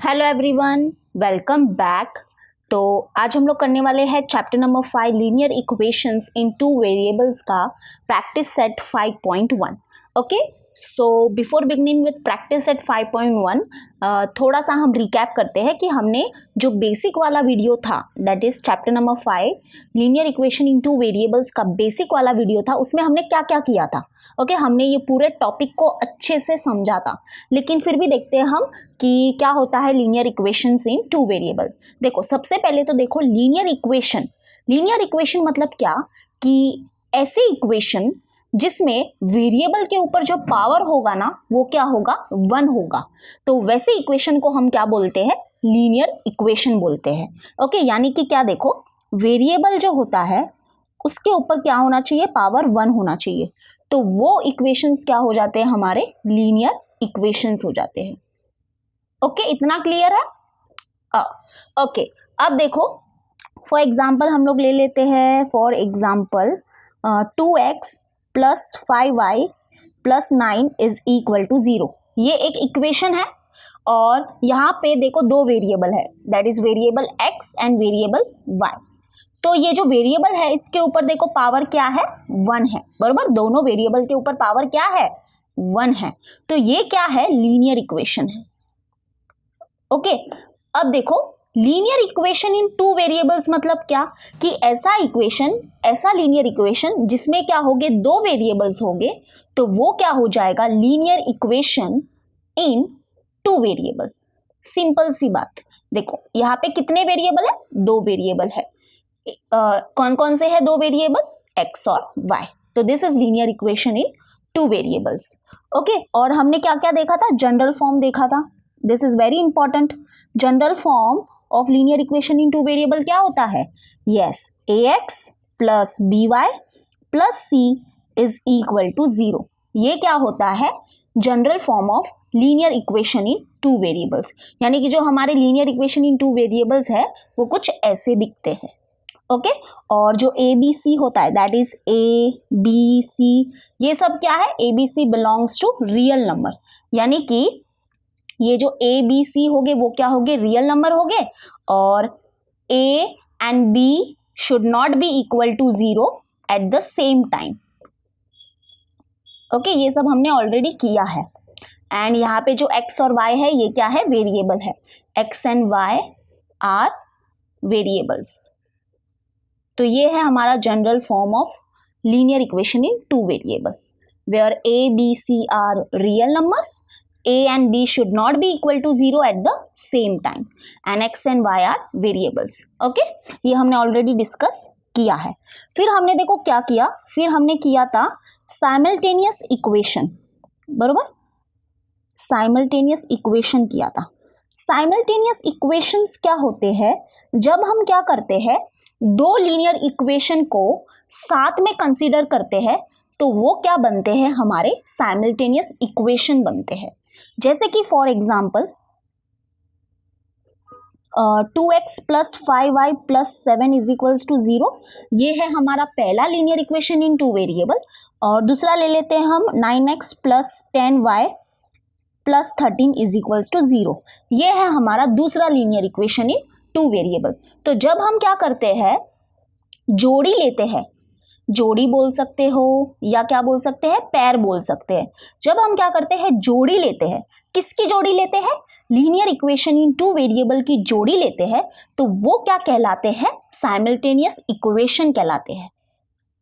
Hello everyone, welcome back. तो आज हम लोग करने वाले हैं chapter number 5 linear equations in two variables का practice set 5.1। Okay, so before beginning with practice set 5.1 थोड़ा सा हम रिकैप करते हैं कि हमने जो बेसिक वाला वीडियो था, that is chapter number 5 linear equation in two variables का बेसिक वाला वीडियो था, उसमें हमने क्या क्या किया था। ओके, हमने ये पूरे टॉपिक को अच्छे से समझा था, लेकिन फिर भी देखते हैं हम कि क्या होता है linear equations in two variable. देखो, सबसे पहले तो देखो लीनियर इक्वेशन मतलब क्या कि ऐसे इक्वेशन जिसमें वेरिएबल के ऊपर जो पावर होगा ना वो क्या होगा, 1 होगा। तो वैसे इक्वेशन को हम क्या बोलते हैं, लीनियर इक्वेशन बोलते हैं। ओके, यानी कि क्या, देखो वेरिएबल जो होता है उसके ऊपर क्या होना चाहिए, पावर 1 होना चाहिए। तो वो इक्वेशंस क्या हो जाते हैं, हमारे लीनियर इक्वेशंस हो जाते हैं। ओके, इतना क्लियर है? ओके, अब देखो फॉर एग्जाम्पल हम लोग ले लेते हैं, for example 2x plus 5y plus 9 is equal to 0। ये एक इक्वेशन है और यहाँ पे देखो दो वेरिएबल है, that is variable x and variable y। तो ये जो वेरिएबल है इसके ऊपर देखो पावर क्या है, 1 है, बरोबर। दोनों वेरिएबल के ऊपर पावर क्या है, 1 है। तो ये क्या है, लीनियर इक्वेशन है। ओके, अब देखो linear equation in two variables मतलब क्या कि ऐसा लीनियर इक्वेशन जिसमें क्या होगे, दो वेरिएबल्स होंगे, तो वो क्या हो जाएगा, linear equation in two variable. Simple सी बात। देखो यहाँ पे कितने वेरिएबल है, दो वेरिएबल है। कौन कौन से है दो वेरिएबल, x और y। तो this is linear equation in two variables. Okay, और हमने क्या क्या देखा था, जनरल फॉर्म देखा था। This is very important. General form of linear equation in two variable क्या होता है, yes, ax plus by plus c is equal to 0। ये क्या होता है, general form of linear equation in two variables. यानी कि जो हमारे linear equation in two variables है वो कुछ ऐसे दिखते हैं। ओके, और जो ए बी सी होता है, that is A B C, ये सब क्या है, A B C belongs to real number. यानी कि ये जो ए बी सी होगे वो क्या होगे, रियल नंबर होगे, और A and B should not be equal to 0 at the same time. Okay, ये सब हमने ऑलरेडी किया है। एंड यहाँ पे जो x और y है ये क्या है, वेरिएबल है। x and y are variables. तो ये है हमारा general form of linear equation in two variable, where a b c are real numbers, a and b should not be equal to 0 at the same time, and x and y are variables. Okay, ये हमने already discuss किया है। फिर हमने देखो क्या किया, फिर हमने किया था साइमल्टेनियस इक्वेशन, बरोबर। साइमल्टेनियस इक्वेशन किया था। साइमल्टेनियस इक्वेशंस क्या होते हैं, जब हम क्या करते हैं, दो लीनियर इक्वेशन को साथ में कंसीडर करते हैं तो वो क्या बनते हैं, हमारे साइमल्टेनियस इक्वेशन बनते हैं। जैसे कि for example 2x plus 5y plus 7 is equals to 0, ये है हमारा पहला linear equation in two variable. और दूसरा ले लेते हैं हम 9x plus 10y plus 13 is equals to 0, ये है हमारा दूसरा linear equation in two variable. तो जब हम क्या करते हैं, जोड़ी लेते हैं, जोड़ी बोल सकते हो या क्या बोल सकते हैं, पैर बोल सकते हैं। जब हम क्या करते हैं, जोड़ी लेते हैं, किसकी जोड़ी लेते हैं, linear equation in two variable की जोड़ी लेते हैं, तो वो क्या कहलाते हैं, साइमल्टेनियस इक्वेशन कहलाते हैं।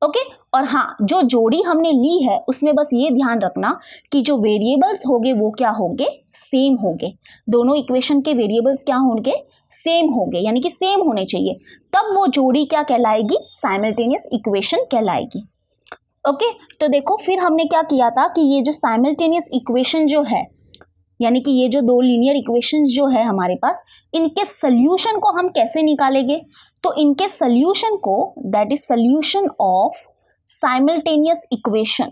ओके, और हाँ, जो जोड़ी हमने ली है उसमें बस ये ध्यान रखना कि जो वेरिएबल्स होंगे वो क्या होंगे, सेम होंगे। दोनों इक्वेशन के वेरिएबल्स क्या होंगे, सेम होंगे, यानी कि सेम होने चाहिए, तब वो जोड़ी क्या कहलाएगी, साइमल्टेनियस इक्वेशन कहलाएगी। ओके, तो देखो फिर हमने क्या किया था कि ये जो साइमल्टेनियस इक्वेशन जो है, यानी कि ये जो दो लीनियर इक्वेशंस जो है हमारे पास, इनके सोल्यूशन को हम कैसे निकालेंगे, तो इनके सोल्यूशन को, that is solution of simultaneous equation,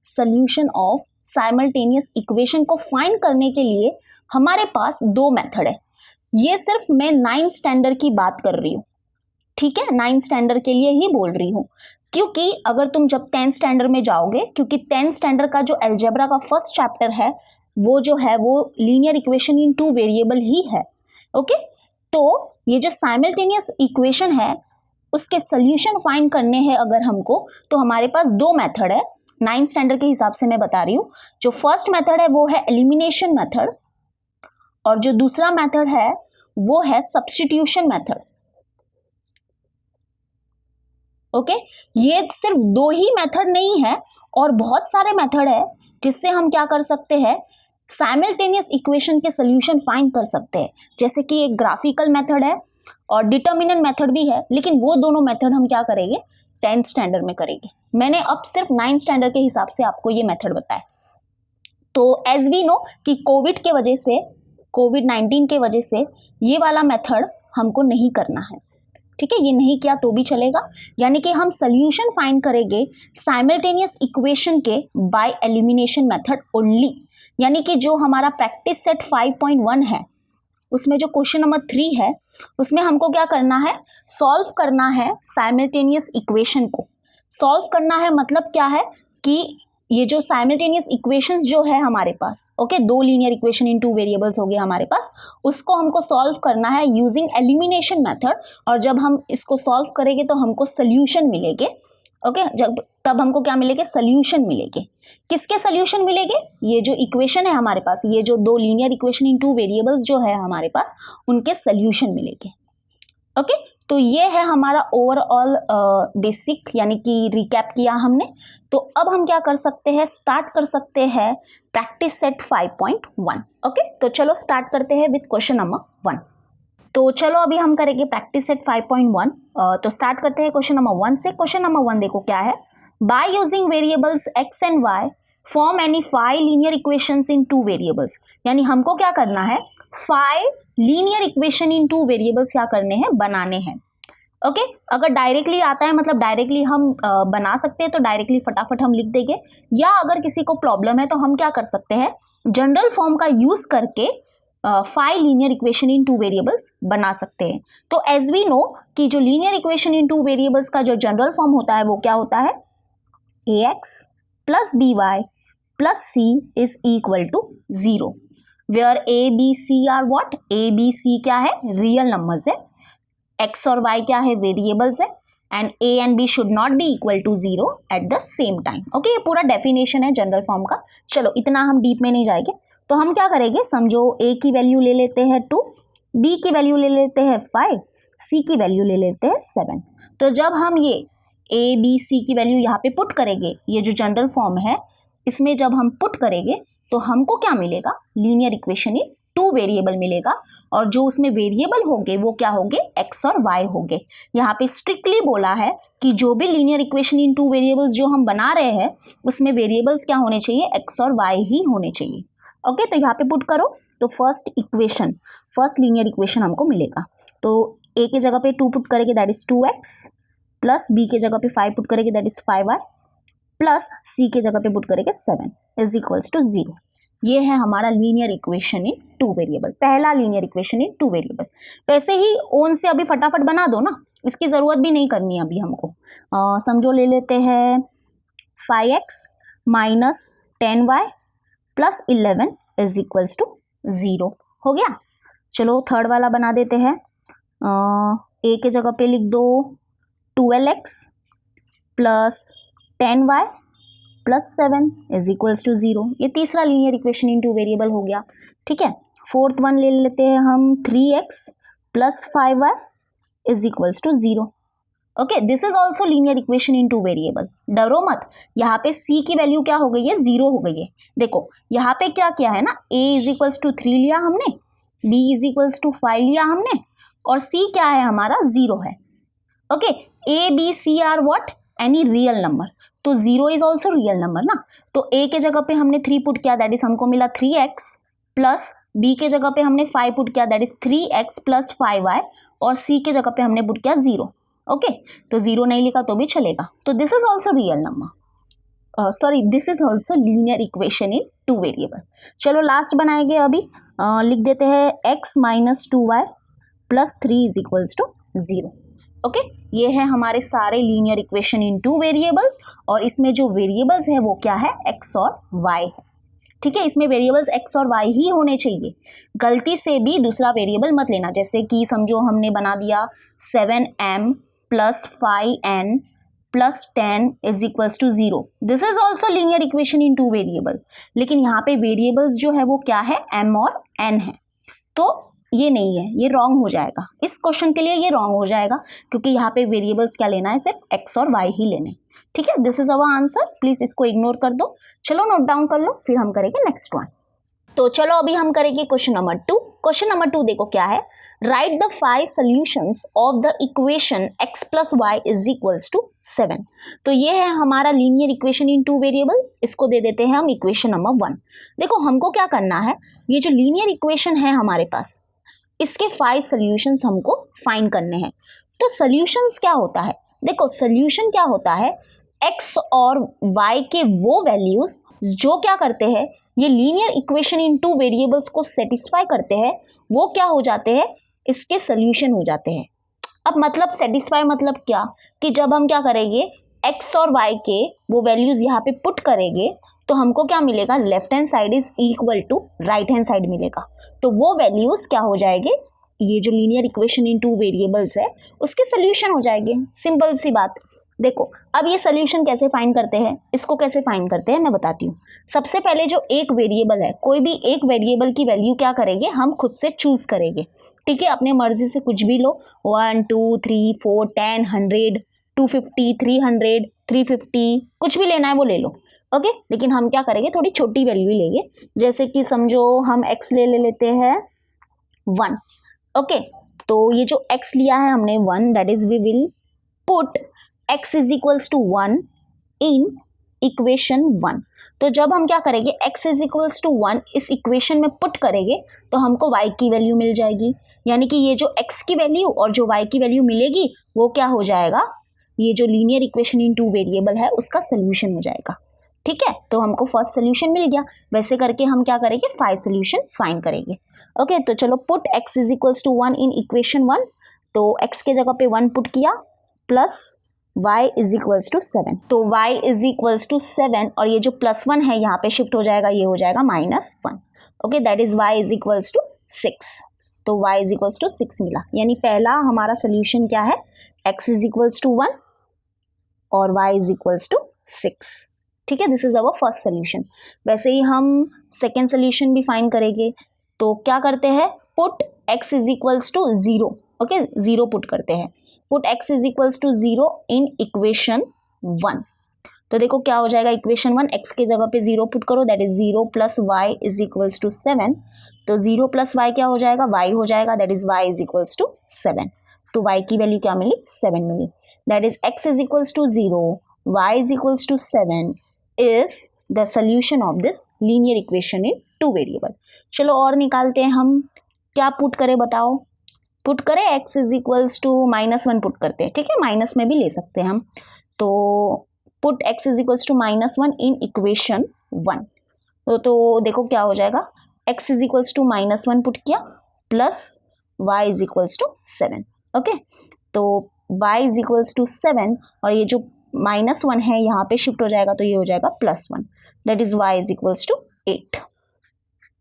solution of simultaneous equation को फाइंड करने के लिए हमारे पास दो मेथड है। ये सिर्फ मैं 9th स्टैंडर्ड की बात कर रही हूँ, ठीक है, 9th स्टैंडर्ड के लिए ही बोल रही हूँ, क्योंकि अगर तुम जब 10th स्टैंडर्ड में जाओगे, क्योंकि 10th स्टैंडर्ड का जो अलजेब्रा का फर्स्ट चैप्टर है वो जो है वो linear equation in two variable ही है। ओके, तो ये जो साइमल्टेनियस इक्वेशन है उसके सोल्यूशन फाइंड करने हैं अगर हमको, तो हमारे पास दो मेथड है, 9th स्टैंडर्ड के हिसाब से मैं बता रही हूँ। जो फर्स्ट मेथड है वो है एलिमिनेशन मेथड, और जो दूसरा मेथड है वो है सब्स्टिट्यूशन मेथड। ओके, ये सिर्फ दो ही मेथड नहीं है, और बहुत सारे मेथड है जिससे हम क्या कर सकते हैं, साइमल्टेनियस इक्वेशन के सोल्यूशन फाइंड कर सकते हैं। जैसे कि एक ग्राफिकल मेथड है और डिटर्मिनेंट मेथड भी है, लेकिन वो दोनों मेथड हम क्या करेंगे, 10th स्टैंडर्ड में करेंगे। मैंने अब सिर्फ 9th स्टैंडर्ड के हिसाब से आपको ये मेथड बताया। तो एज वी नो कि कोविड-19 के वजह से ये वाला मेथड हमको नहीं करना है, ठीक है, ये नहीं किया तो भी चलेगा। यानी कि हम सोल्यूशन फाइंड करेंगे साइमल्टेनियस इक्वेशन के बाय एलिमिनेशन मेथड ओनली। यानी कि जो हमारा प्रैक्टिस सेट 5.1 है उसमें जो क्वेश्चन नंबर 3 है उसमें हमको क्या करना है, सॉल्व करना है साइमल्टेनियस इक्वेशन को। सॉल्व करना है मतलब क्या है कि ये जो साइमल्टेनियस इक्वेशंस जो है हमारे पास, ओके, दो linear equation in two variables हो गए हमारे पास, उसको हमको सॉल्व करना है यूजिंग एलिमिनेशन मेथड। और जब हम इसको सॉल्व करेंगे तो हमको सोल्यूशन मिलेंगे। ओके, तब हमको क्या मिलेंगे, सोल्यूशन मिलेंगे। किसके सोल्यूशन मिलेंगे, ये जो इक्वेशन है हमारे पास, ये जो दो linear equation in two variables जो है हमारे पास, उनके सोल्यूशन मिलेंगे। ओके, तो ये है हमारा ओवरऑल बेसिक, यानी कि रिकैप किया हमने। तो अब हम क्या कर सकते हैं, स्टार्ट कर सकते हैं प्रैक्टिस सेट 5.1। ओके, तो चलो स्टार्ट करते हैं विथ क्वेश्चन नंबर 1। तो चलो अभी हम करेंगे प्रैक्टिस सेट 5.1। तो स्टार्ट करते हैं क्वेश्चन नंबर 1 से। क्वेश्चन नंबर 1 देखो क्या है, by using variables x and y form any 5 linear equations in two variables. यानी हमको क्या करना है, 5 linear equation in two variables क्या करने हैं, बनाने हैं। ओके, अगर डायरेक्टली आता है मतलब डायरेक्टली हम बना सकते हैं, तो डायरेक्टली फटाफट हम लिख देंगे, या अगर किसी को प्रॉब्लम है तो हम क्या कर सकते हैं, जनरल फॉर्म का यूज करके 5 linear equation in two variables बना सकते हैं। तो एज वी नो कि जो linear equation in two variables का जो जनरल फॉर्म होता है वो क्या होता है, ax plus by plus c is equal to 0, where a b c are what, a b c क्या है, रियल नंबर्स है, x और y क्या है, वेरिएबल्स है, and a and b should not be equal to 0 at the same time. Okay, ये पूरा definition है जनरल फॉर्म का। चलो इतना हम डीप में नहीं जाएंगे। तो हम क्या करेंगे, समझो a की वैल्यू ले लेते हैं 2, b की वैल्यू ले लेते हैं 5, c की वैल्यू ले लेते हैं 7। तो जब हम ये a b c की वैल्यू यहाँ पे पुट करेंगे, ये जो जनरल फॉर्म है इसमें जब हम पुट करेंगे तो हमको क्या मिलेगा, linear equation in two variable मिलेगा। और जो उसमें वेरिएबल होंगे वो क्या होंगे, x और y होंगे। यहाँ पे स्ट्रिक्टली बोला है कि जो भी linear equation in two variables जो हम बना रहे हैं उसमें वेरिएबल्स क्या होने चाहिए, x और y ही होने चाहिए। ओके, तो यहाँ पे पुट करो तो फर्स्ट लीनियर इक्वेशन हमको मिलेगा। तो a के जगह पे 2 पुट करेंगे that is 2x, plus b के जगह पे 5 पुट करेंगे that is 5y, plus c के जगह पे पुट करेंगे 7 इज इक्वल्स टू 0। ये है हमारा linear equation in two variable, पहला linear equation in two variable. वैसे ही ओन से अभी फटाफट बना दो ना, इसकी ज़रूरत भी नहीं करनी है अभी हमको। समझो ले लेते हैं 5x minus 10y plus 11 is equals to 0। हो गया। चलो थर्ड वाला बना देते हैं। a के जगह पे लिख दो 12x plus 10y plus 7 is equals to 0। ये तीसरा linear equation in two variable हो गया। ठीक है, फोर्थ वन ले लेते हैं हम 3x plus 5y is equals to 0। Okay, this is also linear equation in two variable. डरो मत, यहाँ पे c की वैल्यू क्या हो गई है, 0 हो गई है। देखो यहाँ पे क्या किया है ना, a इज इक्वल्स टू 3 लिया हमने, b इज इक्वल्स टू 5 लिया हमने, और c क्या है हमारा 0 है। Okay, a b c are what, any real number, तो 0 इज ऑल्सो रियल नंबर ना। तो a के जगह पे हमने 3 पुट किया दैट इज हमको मिला 3x, प्लस b के जगह पे हमने 5 पुट किया that is 3x plus 5y, और c के जगह पे हमने पुट किया 0। ओके, तो 0 नहीं लिखा तो भी चलेगा। तो this is also real number, sorry this is also linear equation in two variable. चलो लास्ट बनाएंगे अभी। लिख देते हैं x minus 2y plus 3 is equals to 0। Okay, ये है हमारे सारे linear equation in two variables, और इसमें जो वेरिएबल्स है वो क्या है, x और y है। ठीक है, इसमें वेरिएबल्स x और y ही होने चाहिए, गलती से भी दूसरा वेरिएबल मत लेना। जैसे कि समझो हमने बना दिया 7m plus 5n plus 10 is equals to 0, this is also linear equation in two variable, लेकिन यहाँ पे वेरिएबल्स जो है वो क्या है, m और n है, तो ये नहीं है, ये रॉन्ग हो जाएगा। इस क्वेश्चन के लिए ये रॉन्ग हो जाएगा क्योंकि यहाँ पे वेरिएबल्स क्या लेना है, सिर्फ x और y ही लेने। ठीक है, this is our answer, please इसको इग्नोर कर दो। चलो नोट डाउन कर लो, फिर हम करेंगे नेक्स्ट वन। तो चलो अभी हम करेंगे क्वेश्चन नंबर 2। क्वेश्चन नंबर 2 देखो क्या है, right the 5 solutions of the equation x plus Y is equals to 7। तो ये है हमारा linear equation in two variable, इसको दे देते हैं हम इक्वेशन नंबर 1। देखो हमको क्या करना है, ये जो लीनियर इक्वेशन है हमारे पास, इसके 5 सॉल्यूशंस हमको फाइंड करने हैं। तो सॉल्यूशंस क्या होता है, देखो सॉल्यूशन क्या होता है, x और y के वो वैल्यूज जो क्या करते हैं, ये linear equation in two variables को सेटिस्फाई करते हैं, वो क्या हो जाते हैं, इसके सॉल्यूशन हो जाते हैं। अब मतलब सेटिस्फाई मतलब क्या, कि जब हम क्या करेंगे, x और y के वो वैल्यूज यहाँ पे पुट करेंगे तो हमको क्या मिलेगा, left hand side is equal to right hand side मिलेगा। तो वो वैल्यूज क्या हो जाएंगे, ये जो linear equation in two variables है उसके सोल्यूशन हो जाएंगे। सिंपल सी बात। देखो अब ये सोल्यूशन कैसे फाइंड करते हैं, इसको कैसे फाइंड करते हैं मैं बताती हूँ। सबसे पहले जो एक वेरिएबल है, कोई भी एक वेरिएबल की वैल्यू क्या करेंगे, हम खुद से चूज करेंगे। ठीक है, अपने मर्जी से कुछ भी लो, 1 2 3 4 10 100 250 300 350 कुछ भी लेना है वो ले लो। ओके, लेकिन हम क्या करेंगे, थोड़ी छोटी वैल्यू लेंगे। जैसे कि समझो हम x ले लेते हैं 1। ओके, तो ये जो x लिया है हमने 1, that is we will put x is equals to 1 in equation 1। तो जब हम क्या करेंगे, x इज इक्वल्स टू 1 इस इक्वेशन में पुट करेंगे तो हमको y की वैल्यू मिल जाएगी, यानी कि ये जो x की वैल्यू और जो y की वैल्यू मिलेगी वो क्या हो जाएगा, ये जो linear equation in two variable है उसका सोल्यूशन हो जाएगा। ठीक है, तो हमको फर्स्ट सोल्यूशन मिल गया। वैसे करके हम क्या करेंगे, 5 सोल्यूशन फाइंड करेंगे। ओके, तो चलो put x is equals to 1 in equation 1, तो x के जगह पे 1 पुट किया plus y is equals to 7। तो y इज इक्वल्स टू 7 और ये जो प्लस 1 है यहाँ पे शिफ्ट हो जाएगा, ये हो जाएगा -1। Okay, that is y is equals to 6। तो y इज इक्वल्स टू 6 मिला, यानी पहला हमारा सोल्यूशन क्या है, x इज इक्वल्स टू 1 और y इज इक्वल्स टू 6। ठीक है, this is our first solution. वैसे ही हम सेकेंड सोल्यूशन भी फाइंड करेंगे, तो क्या करते हैं, put x is equals to 0। Okay, 0 put करते हैं, put x is equals to 0 in equation 1। तो देखो क्या हो जाएगा, इक्वेशन 1 x के जगह पे 0 पुट करो, that is 0 plus y is equals to 7। तो 0 प्लस y क्या हो जाएगा, y हो जाएगा, that is y is equals to 7। तो y की वैल्यू क्या मिली, 7 मिली। That is x is equals to 0, y is equals to 7 is the solution of this linear equation in two variable। चलो और निकालते हैं हम, क्या पुट करें बताओ, पुट करें x is equals to -1 put करते हैं। ठीक है, माइनस में भी ले सकते हैं हम, तो put x is equals to -1 in equation 1। तो देखो क्या हो जाएगा, x is equals to -1 put किया plus y is equals to 7। Okay, तो y इज इक्वल्स टू 7 और ये जो -1 है यहाँ पे शिफ्ट हो जाएगा, तो ये हो जाएगा +1, that is y is equals to 8।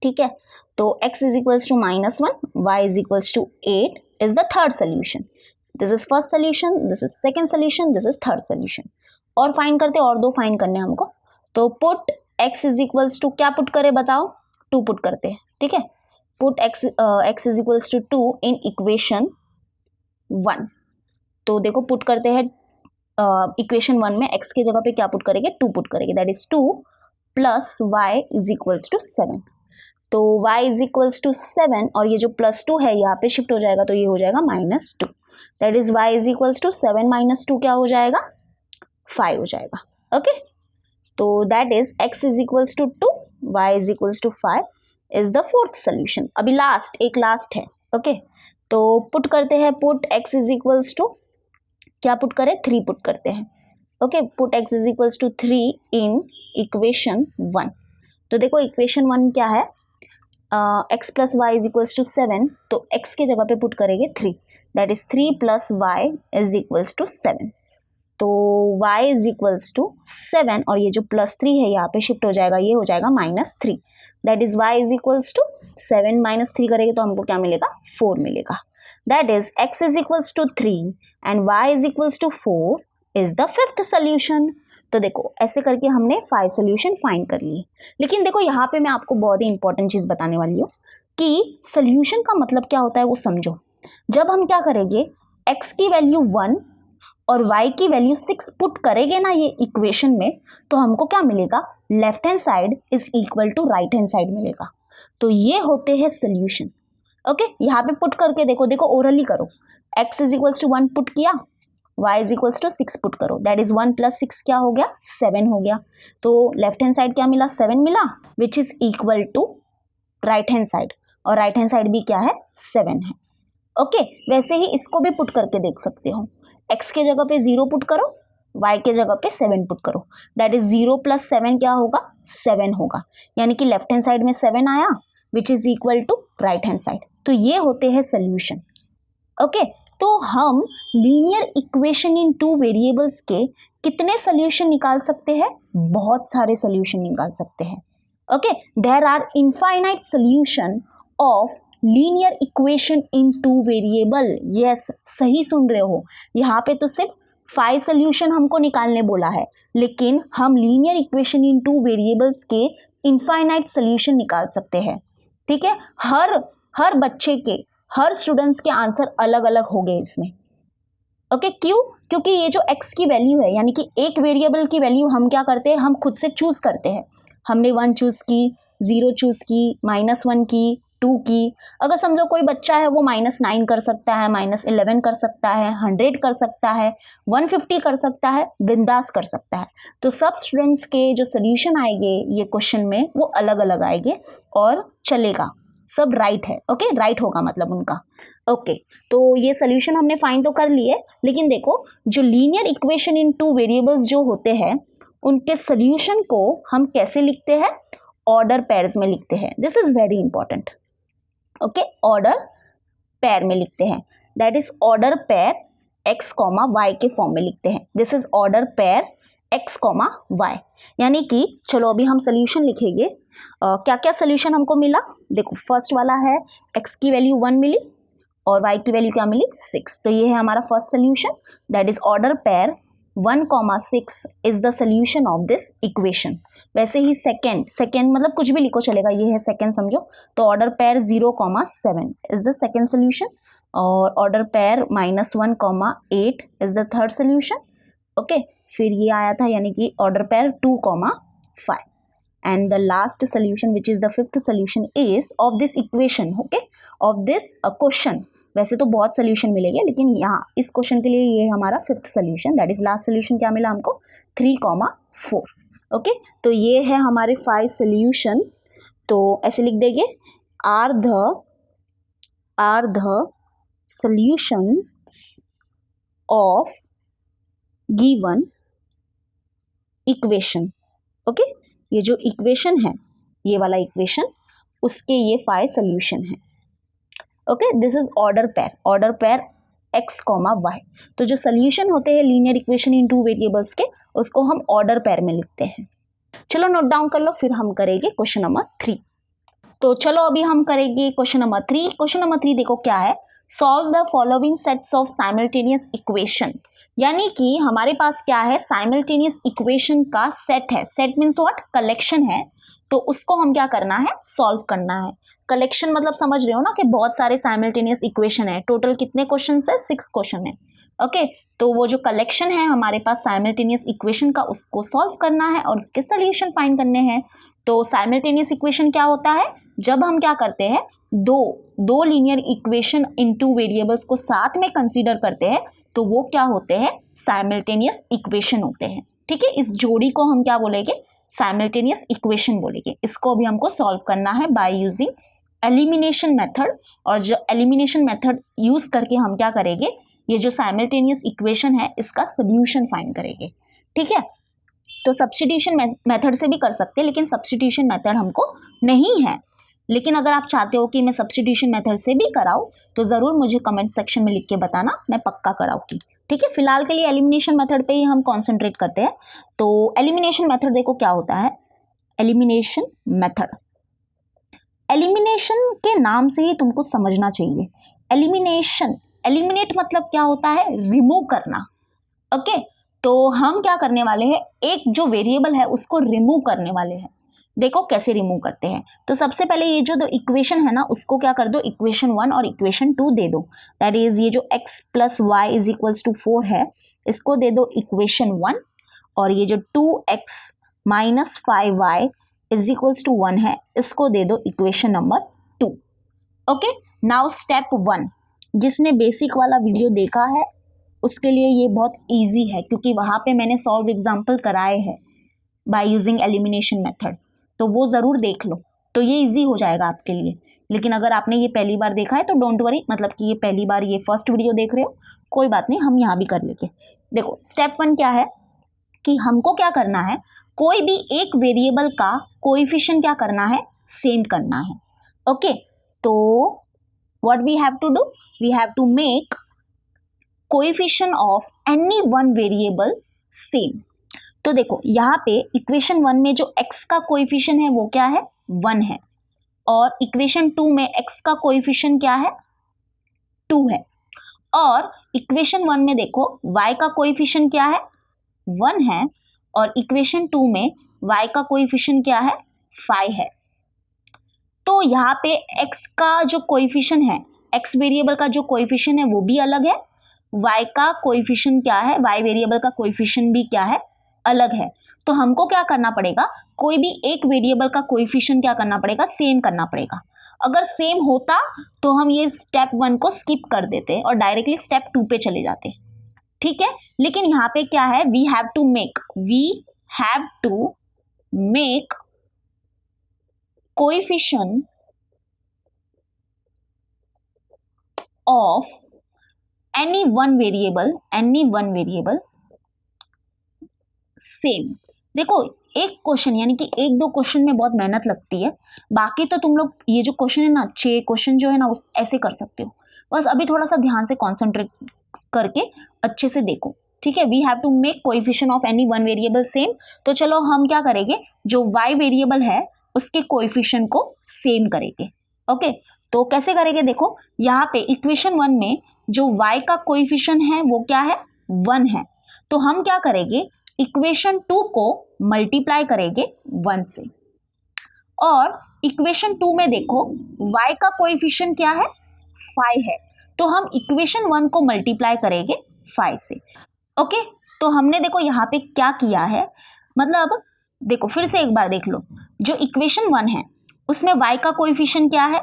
ठीक है, तो x is equals to -1, y is equals to 8 is the third solution. This is first solution, this is second solution, this is third solution. और फाइंड करते, और दो find करने हमको। तो put x is equals to, क्या put करे बताओ, 2 पुट करते हैं। ठीक है, put x is equals to 2 in equation 1। तो देखो पुट करते हैं इक्वेशन 1 में x के जगह पे क्या पुट करेंगे, 2 पुट करेंगे, that is 2 plus y is equals to 7। तो y इज इक्वल्स टू 7 और ये जो +2 है यहाँ पे शिफ्ट हो जाएगा, तो ये हो जाएगा -2, that is y is equals to 7 -2 क्या हो जाएगा, 5 हो जाएगा। ओके, तो that is x is equals to 2, y is equals to 5 is the fourth solution. अभी लास्ट, एक लास्ट है। ओके, तो पुट करते हैं, put x is equals to, क्या पुट करें, 3 पुट करते हैं। Okay, put x is equals to 3 in equation 1। तो देखो इक्वेशन 1 क्या है, x plus Y is equals to 7, तो x के जगह पे पुट करेंगे 3, that is 3 plus Y is equals to 7। तो y इज इक्वल्स टू 7 और ये जो +3 है यहाँ पे शिफ्ट हो जाएगा, ये हो जाएगा -3. That is y is equals to 7 -3 करेंगे तो हमको क्या मिलेगा, 4 मिलेगा. That is x is equals to 3 and y is equals to 4 is the fifth solution. तो देखो ऐसे करके हमने 5 सोल्यूशन फाइंड कर लिए. लेकिन देखो यहाँ पे मैं आपको बहुत ही इंपॉर्टेंट चीज़ बताने वाली हूँ कि सोल्यूशन का मतलब क्या होता है वो समझो. जब हम क्या करेंगे, x की वैल्यू 1 और y की वैल्यू 6 पुट करेंगे ना ये इक्वेशन में, तो हमको क्या मिलेगा, left hand side is equal to right hand side मिलेगा. तो ये होते हैं सोल्यूशन. ओके, यहाँ पे पुट करके देखो ओरली करो. x is equals to 1 put किया, y is equals to 6 put करो. दैट इज 1 + 6 क्या हो गया, 7 हो गया. तो लेफ्ट हैंड साइड क्या मिला, 7 मिला, which is equal to right hand side, और राइट हैंड साइड भी क्या है, 7 है. ओके, वैसे ही इसको भी पुट करके देख सकते हो. x के जगह पे 0 पुट करो, y के जगह पे 7 पुट करो. दैट इज 0 + 7 क्या होगा, 7 होगा. यानी कि लेफ्ट हैंड साइड में 7 आया, which is equal to right hand side. तो ये होते हैं सोल्यूशन. ओके, तो हम लीनियर इक्वेशन इन 2 वेरिएबल्स के कितने सोल्यूशन निकाल सकते हैं, बहुत सारे सोल्यूशन निकाल सकते हैं. Okay, there are infinite solution of linear equation in 2 variable. Yes, सही सुन रहे हो, यहाँ पे तो सिर्फ 5 सोल्यूशन हमको निकालने बोला है, लेकिन हम लीनियर इक्वेशन इन 2 वेरिएबल्स के इनफाइनाइट सोल्यूशन निकाल सकते हैं. ठीक है, हर बच्चे के, हर स्टूडेंट्स के आंसर अलग अलग हो गए इसमें. ओके, क्यों, क्योंकि ये जो x की वैल्यू है, यानी कि एक वेरिएबल की वैल्यू हम क्या करते हैं, हम खुद से चूज करते हैं. हमने 1 चूज की, 0 चूज की, -1 की, 2 की. अगर समझो कोई बच्चा है वो -9 कर सकता है, -11 कर सकता है, 100 कर सकता है, 150 कर सकता है, बिंदास कर सकता है. तो सब स्टूडेंट्स के जो सोल्यूशन आएंगे ये क्वेश्चन में वो अलग अलग आएंगे और चलेगा, सब राइट है. ओके, राइट होगा मतलब उनका. ओके, तो ये सोल्यूशन हमने फाइंड तो कर लिए, लेकिन देखो जो लीनियर इक्वेशन इन 2 वेरिएबल्स जो होते हैं उनके सोल्यूशन को हम कैसे लिखते हैं, ऑर्डर पेयर्स में लिखते हैं. This is very important. Okay, order pair में लिखते हैं. That is order pair x, y के फॉर्म में लिखते हैं. This is order pair x, y. यानी कि चलो अभी हम सोल्यूशन लिखेंगे. क्या क्या सोल्यूशन हमको मिला, देखो फर्स्ट वाला है x की वैल्यू 1 मिली और y की वैल्यू क्या मिली, 6. तो ये है हमारा first solution. That is order pair 1, 6 is the solution of this equation. वैसे ही सेकेंड मतलब कुछ भी लिखो चलेगा, ये है सेकेंड समझो. तो order pair 0, 7 is the second solution, और order pair -1, 8 is the third solution. Okay, फिर ये आया था यानी कि order pair 2, 5. And the last solution, which is the fifth solution, is of this equation. Okay, of this question. वैसे तो बहुत सोल्यूशन मिलेंगे, लेकिन यहाँ इस क्वेश्चन के लिए ये हमारा fifth solution. That is last solution क्या मिला हमको, 3, 4. ओके, तो ये है हमारे 5 सोल्यूशन. तो ऐसे लिख देंगे, are the solutions of given equation. Okay, ये जो इक्वेशन है, ये वाला इक्वेशन, उसके ये 5 सोल्यूशन हैं. Okay, this is order pair x, y. तो जो सोल्यूशन होते हैं लीनियर इक्वेशन इन 2 वेरिएबल्स के, उसको हम ऑर्डर पेयर में लिखते हैं. चलो नोट डाउन कर लो, फिर हम करेंगे क्वेश्चन नंबर 3. तो चलो अभी हम करेंगे क्वेश्चन नंबर 3. क्वेश्चन नंबर 3 देखो क्या है, solve the following sets of simultaneous equation. यानी कि हमारे पास क्या है, साइमल्टेनियस इक्वेशन का सेट है. सेट मीन्स व्हाट, कलेक्शन है. तो उसको हम क्या करना है, सॉल्व करना है. कलेक्शन मतलब समझ रहे हो ना कि बहुत सारे साइमल्टेनियस इक्वेशन है. टोटल कितने क्वेश्चन है, 6 क्वेश्चन है. ओके, तो वो जो कलेक्शन है हमारे पास साइमल्टेनियस इक्वेशन का, उसको सॉल्व करना है और उसके सोल्यूशन फाइंड करने हैं. तो साइमल्टेनियस इक्वेशन क्या होता है, जब हम क्या करते हैं, दो लीनियर इक्वेशन इन 2 वेरिएबल्स को साथ में कंसीडर करते हैं, तो वो क्या होते हैं, साइमल्टेनियस इक्वेशन होते हैं. ठीक है, इस जोड़ी को हम क्या बोलेंगे, साइमल्टेनियस इक्वेशन बोलेंगे. इसको भी हमको सॉल्व करना है बाय यूजिंग एलिमिनेशन मेथड. और जो एलिमिनेशन मेथड यूज करके हम क्या करेंगे, ये जो साइमल्टेनियस इक्वेशन है इसका सोल्यूशन फाइंड करेंगे. ठीक है, तो सब्स्टिट्यूशन मेथड से भी कर सकते हैं, लेकिन सब्स्टिट्यूशन मेथड हमको नहीं है. लेकिन अगर आप चाहते हो कि मैं सब्स्टिट्यूशन मेथड से भी कराऊँ, तो ज़रूर मुझे कमेंट सेक्शन में लिख के बताना, मैं पक्का कराऊँगी. ठीक है, फिलहाल के लिए एलिमिनेशन मेथड पे ही हम कॉन्सेंट्रेट करते हैं। तो एलिमिनेशन मेथड देखो क्या होता है। एलिमिनेशन मेथड, एलिमिनेशन के नाम से ही तुमको समझना चाहिए। एलिमिनेशन, एलिमिनेट मतलब क्या होता है, रिमूव करना। ओके, तो हम क्या करने वाले हैं, एक जो वेरिएबल है उसको रिमूव करने वाले हैं। देखो कैसे रिमूव करते हैं। तो सबसे पहले ये जो दो इक्वेशन है ना, उसको क्या कर दो, इक्वेशन 1 और इक्वेशन 2 दे दो। दैट इज ये जो x plus Y is equals to 4 है, इसको दे दो इक्वेशन 1, और ये जो 2x minus 5y is equals to 1 है, इसको दे दो equation number 2। Okay, now step 1, जिसने बेसिक वाला वीडियो देखा है उसके लिए ये बहुत इजी है, क्योंकि वहाँ पे मैंने सॉल्व एग्जाम्पल कराए हैं बाय यूजिंग एलिमिनेशन मेथड, तो वो ज़रूर देख लो, तो ये इजी हो जाएगा आपके लिए। लेकिन अगर आपने ये पहली बार देखा है तो डोंट वरी, मतलब कि ये पहली बार ये फर्स्ट वीडियो देख रहे हो, कोई बात नहीं, हम यहाँ भी कर लेंगे। देखो स्टेप 1 क्या है कि हमको क्या करना है, कोई भी एक वेरिएबल का कोएफिशिएंट क्या करना है, सेम करना है। ओके, तो what we have to do, we have to make coefficient of any one variable same. तो देखो यहाँ पे इक्वेशन 1 में जो x का कोएफिशिएंट है वो क्या है, 1 है, और इक्वेशन 2 में x का कोएफिशिएंट क्या है, 2 है, और इक्वेशन 1 में देखो y का कोएफिशिएंट क्या है, 1 है, और इक्वेशन 2 में y का कोएफिशिएंट क्या है, 5 है। तो यहाँ पे x का जो कोएफिशिएंट है, x वेरिएबल का जो कोएफिशिएंट है वो भी अलग है, y का कोएफिशिएंट क्या है, y वेरिएबल का कोएफिशिएंट भी क्या है, अलग है। तो हमको क्या करना पड़ेगा, कोई भी एक वेरिएबल का कोएफिशिएंट क्या करना पड़ेगा, सेम करना पड़ेगा। अगर सेम होता तो हम ये स्टेप 1 को स्किप कर देते और डायरेक्टली स्टेप 2 पे चले जाते, ठीक है। लेकिन यहाँ पे क्या है, we have to make coefficient of any one variable same. देखो एक क्वेश्चन यानी कि एक दो क्वेश्चन में बहुत मेहनत लगती है, बाकी तो तुम लोग ये जो क्वेश्चन है ना, 6 क्वेश्चन जो है ना, ऐसे कर सकते हो। बस अभी थोड़ा सा ध्यान से कॉन्सेंट्रेट करके अच्छे से देखो, ठीक है। We have to make coefficient of any one variable same. तो चलो हम क्या करेंगे, जो y वेरिएबल है उसके कोएफिशिएंट को सेम करेंगे। ओके, तो कैसे करेंगे, देखो यहाँ पे इक्वेशन 1 में जो y का कोएफिशिएंट है वो क्या है, 1 है। तो हम क्या करेंगे, इक्वेशन 2 को मल्टीप्लाई करेंगे 1 से, और इक्वेशन 2 में देखो y का कोएफिशिएंट क्या है, 5 है, तो हम इक्वेशन 1 को मल्टीप्लाई करेंगे 5 से। ओके, तो हमने देखो यहाँ पे क्या किया है, मतलब देखो फिर से एक बार देख लो, जो इक्वेशन 1 है उसमें y का कोएफिशिएंट क्या है,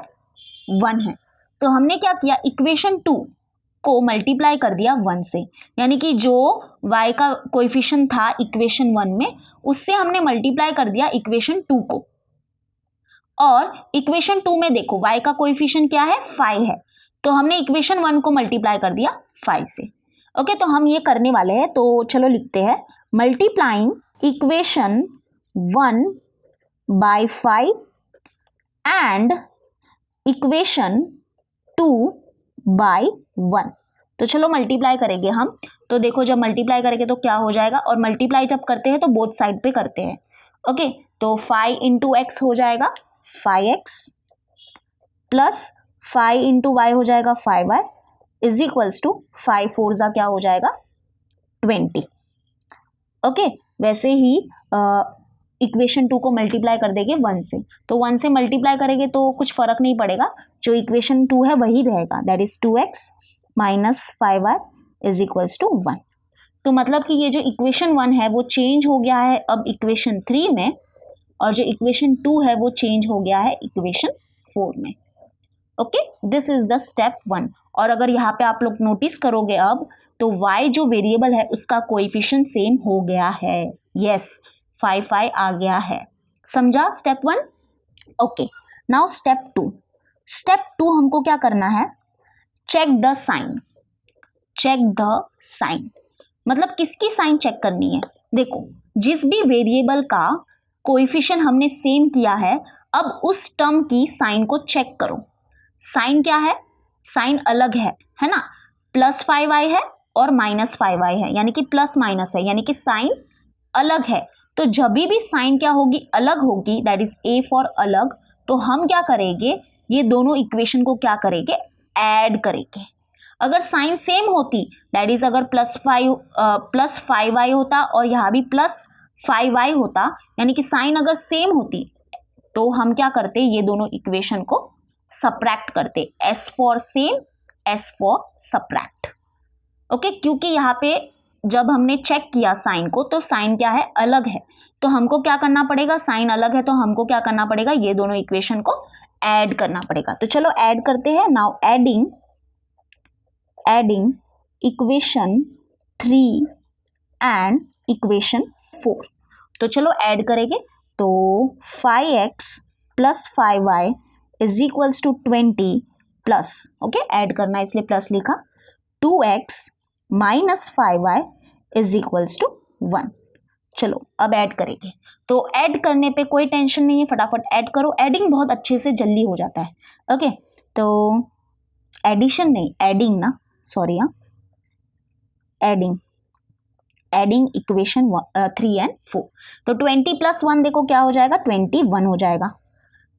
1 है, तो हमने क्या किया, इक्वेशन 2 को मल्टीप्लाई कर दिया 1 से, यानी कि जो y का कोएफिशिएंट था इक्वेशन 1 में उससे हमने मल्टीप्लाई कर दिया इक्वेशन 2 को, और इक्वेशन 2 में देखो y का कोएफिशिएंट क्या है, 5 है, तो हमने इक्वेशन 1 को मल्टीप्लाई कर दिया 5 से। ओके, तो हम ये करने वाले हैं, तो चलो लिखते हैं, multiplying equation 1 by 5 and equation 2 by 1। तो चलो मल्टीप्लाई करेंगे हम, तो देखो जब मल्टीप्लाई करेंगे तो क्या हो जाएगा, और मल्टीप्लाई जब करते हैं तो बोथ साइड पे करते हैं। ओके, तो 5 इंटू एक्स हो जाएगा 5x प्लस 5 इंटू वाई हो जाएगा 5y इज इक्वल्स टू 5 4 जा क्या हो जाएगा 20। ओके, वैसे ही इक्वेशन 2 को मल्टीप्लाई कर देंगे 1 से, तो 1 से मल्टीप्लाई करेंगे तो कुछ फर्क नहीं पड़ेगा, जो इक्वेशन 2 है वही रहेगा, that is 2x minus 5y is equals to 1। तो मतलब कि ये जो इक्वेशन 1 है वो चेंज हो गया है अब इक्वेशन 3 में, और जो इक्वेशन 2 है वो चेंज हो गया है इक्वेशन 4 में। Okay, this is the step 1। और अगर यहाँ पे आप लोग नोटिस करोगे अब, तो y जो वेरिएबल है उसका कोएफिशिएंट सेम हो गया है, यस 5 5 आ गया है, समझा step 1। Okay, now step 2। Step 2 हमको क्या करना है, चेक द साइन। मतलब किसकी साइन चेक करनी है, देखो जिस भी वेरिएबल का कोएफिशिएंट हमने सेम किया है, अब उस टर्म की साइन को चेक करो। साइन क्या है, साइन अलग है ना, प्लस 5y है और -5y है, यानी कि प्लस माइनस है, यानी कि साइन अलग है। तो जब भी साइन क्या होगी, अलग होगी, दैट इज A फॉर अलग, तो हम क्या करेंगे, ये दोनों इक्वेशन को क्या करेंगे, ऐड करेंगे। अगर साइन सेम होती, दैट इज अगर +5y होता और यहाँ भी +5y होता, यानी कि साइन अगर सेम होती, तो हम क्या करते, ये दोनों इक्वेशन को सब्ट्रैक्ट करते, S for same, S for subtract. Okay, क्योंकि यहाँ पे जब हमने चेक किया साइन को, तो साइन क्या है, अलग है, तो हमको क्या करना पड़ेगा, साइन अलग है तो हमको क्या करना पड़ेगा, ये दोनों इक्वेशन को ऐड करना पड़ेगा। तो चलो ऐड करते हैं। Now adding equation 3 and equation 4। तो चलो ऐड करेंगे। तो 5x + 5y = 20 plus, okay add करना है इसलिए प्लस लिखा, 2x - 5y = 1। चलो अब ऐड करेंगे। तो ऐड करने पे कोई टेंशन नहीं है, फटाफट ऐड करो, एडिंग बहुत अच्छे से जल्दी हो जाता है। ओके, तो एडिशन नहीं, एडिंग ना, सॉरी हाँ, एडिंग इक्वेशन 3 एंड 4। तो 20 + 1 देखो क्या हो जाएगा, 21 हो जाएगा।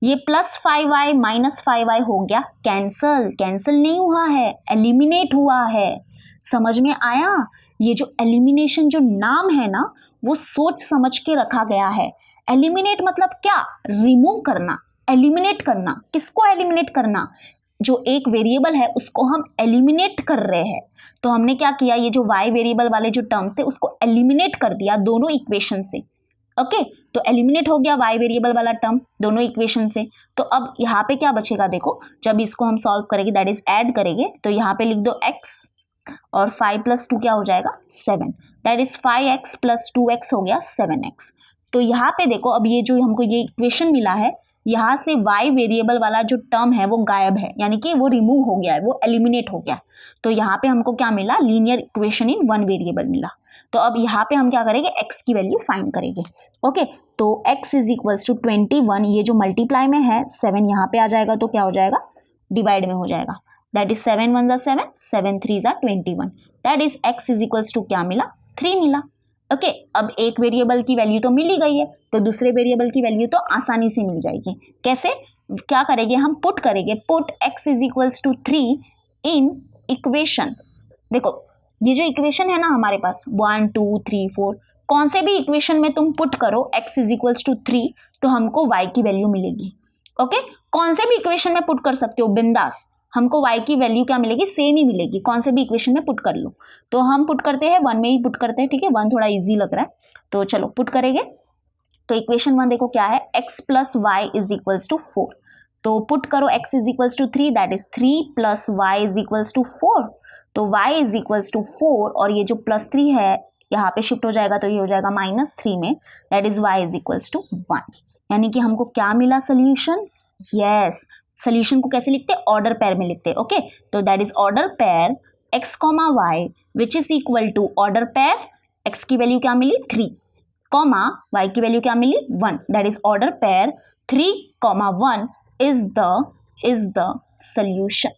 ये +5y - 5y हो गया कैंसल नहीं हुआ है, एलिमिनेट हुआ है। समझ में आया? ये जो एलिमिनेशन जो नाम है ना, वो सोच समझ के रखा गया है। एलिमिनेट मतलब क्या, रिमूव करना, एलिमिनेट करना। किसको एलिमिनेट करना, जो एक वेरिएबल है उसको हम एलिमिनेट कर रहे हैं। तो हमने क्या किया, ये जो y वेरिएबल वाले जो टर्म्स थे उसको एलिमिनेट कर दिया दोनों इक्वेशन से। ओके, तो एलिमिनेट हो गया y वेरिएबल वाला टर्म दोनों इक्वेशन से। तो अब यहाँ पे क्या बचेगा, देखो जब इसको हम सॉल्व करेंगे, दैट इज ऐड करेंगे, तो यहाँ पे लिख दो x और 5 + 2 क्या हो जाएगा, 7, दैट इज 5x + 2x हो गया 7x। तो यहाँ पे देखो, अब ये जो हमको ये इक्वेशन मिला है, यहाँ से y वेरिएबल वाला जो टर्म है वो गायब है, यानी कि वो रिमूव हो गया है, वो एलिमिनेट हो गया। तो यहाँ पे हमको क्या मिला, linear equation in one variable मिला। तो अब यहाँ पे हम क्या करेंगे, x की वैल्यू फाइंड करेंगे। ओके, तो x = 21, ये जो मल्टीप्लाई में है 7 यहाँ पे आ जाएगा, तो क्या हो जाएगा, डिवाइड में हो जाएगा, दैट इज 7 × 1 = 7, 7 × 3 = 21, दैट इज x = क्या मिला, 3 मिला। ओके, अब एक वेरिएबल की वैल्यू तो मिल ही गई है, तो दूसरे वेरिएबल की वैल्यू तो आसानी से मिल जाएगी। कैसे, क्या करेंगे, हम पुट करेंगे, पुट x = 3 इन इक्वेशन। देखो ये जो इक्वेशन है ना हमारे पास 1 2 3 4, कौन से भी इक्वेशन में तुम पुट करो x = 3, तो हमको y की वैल्यू मिलेगी। ओके, कौन से भी इक्वेशन में पुट कर सकते हो बिंदास, हमको y की वैल्यू क्या मिलेगी, सेम ही मिलेगी, कौन से भी इक्वेशन में पुट कर लो। तो हम पुट करते हैं 1 में ही पुट करते हैं, ठीक है, 1 थोड़ा इजी लग रहा है, तो चलो पुट करेंगे। तो इक्वेशन 1 देखो क्या है, x + y = 4। तो पुट करो x = 3, दैट इज 3 + y = 4। तो y = 4 और ये जो +3 है यहाँ पे शिफ्ट हो जाएगा, तो ये हो जाएगा -3 में, दैट इज y = 1। यानी कि हमको क्या मिला, सोल्यूशन। यस, सोल्यूशन को कैसे लिखते हैं, ऑर्डर पेयर में लिखते हैं। ओके, तो that is order pair x, y which is equal to order pair x की वैल्यू क्या मिली 3, y की वैल्यू क्या मिली 1, that is order pair 3, 1 is the solution.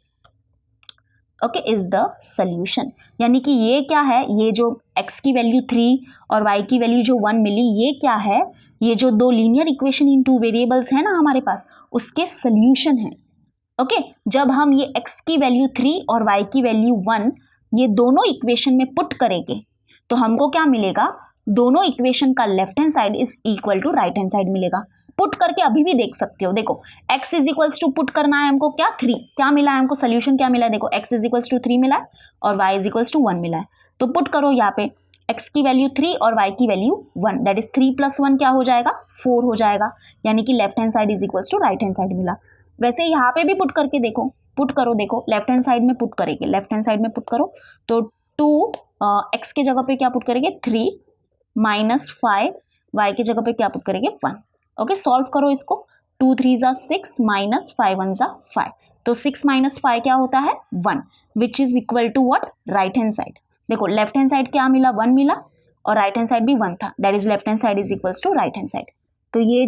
Okay, is the solution, यानी कि ये क्या है, ये जो x की वैल्यू 3 और y की वैल्यू जो 1 मिली, ये क्या है, ये जो दो linear equation in two variables है ना हमारे पास, उसके सोल्यूशन है। ओके, जब हम ये x की वैल्यू 3 और y की वैल्यू 1 ये दोनों इक्वेशन में पुट करेंगे, तो हमको क्या मिलेगा, दोनों इक्वेशन का left hand side is equal to right hand side मिलेगा। पुट करके अभी भी देख सकते हो, देखो x = पुट करना है हमको, क्या 3, क्या मिला है हमको, सोल्यूशन क्या मिला है, देखो x = 3 मिला है और y = 1 मिला है। तो पुट करो यहाँ पे, x की वैल्यू 3 और y की वैल्यू 1, दैट इज 3 + 1 क्या हो जाएगा, 4 हो जाएगा, यानी कि left hand side is equal to right hand side मिला। वैसे यहाँ पे भी पुट करके देखो, पुट करो, देखो लेफ्ट हैंड साइड में पुट करेंगे, लेफ्ट हैंड साइड में पुट करो, तो 2 x के जगह पे क्या पुट करेंगे 3 -5, y के जगह पे क्या पुट करेंगे 1। ओके, सॉल्व करो इसको, 2 3 = 6 -5 1 = 5, तो 6 - 5 क्या होता है 1, which is equal to what, right hand side. देखो लेफ्ट हैंड साइड क्या मिला, 1 मिला और राइट हैंड साइड भी 1 था, that is left hand side is equals to right hand side. तो ये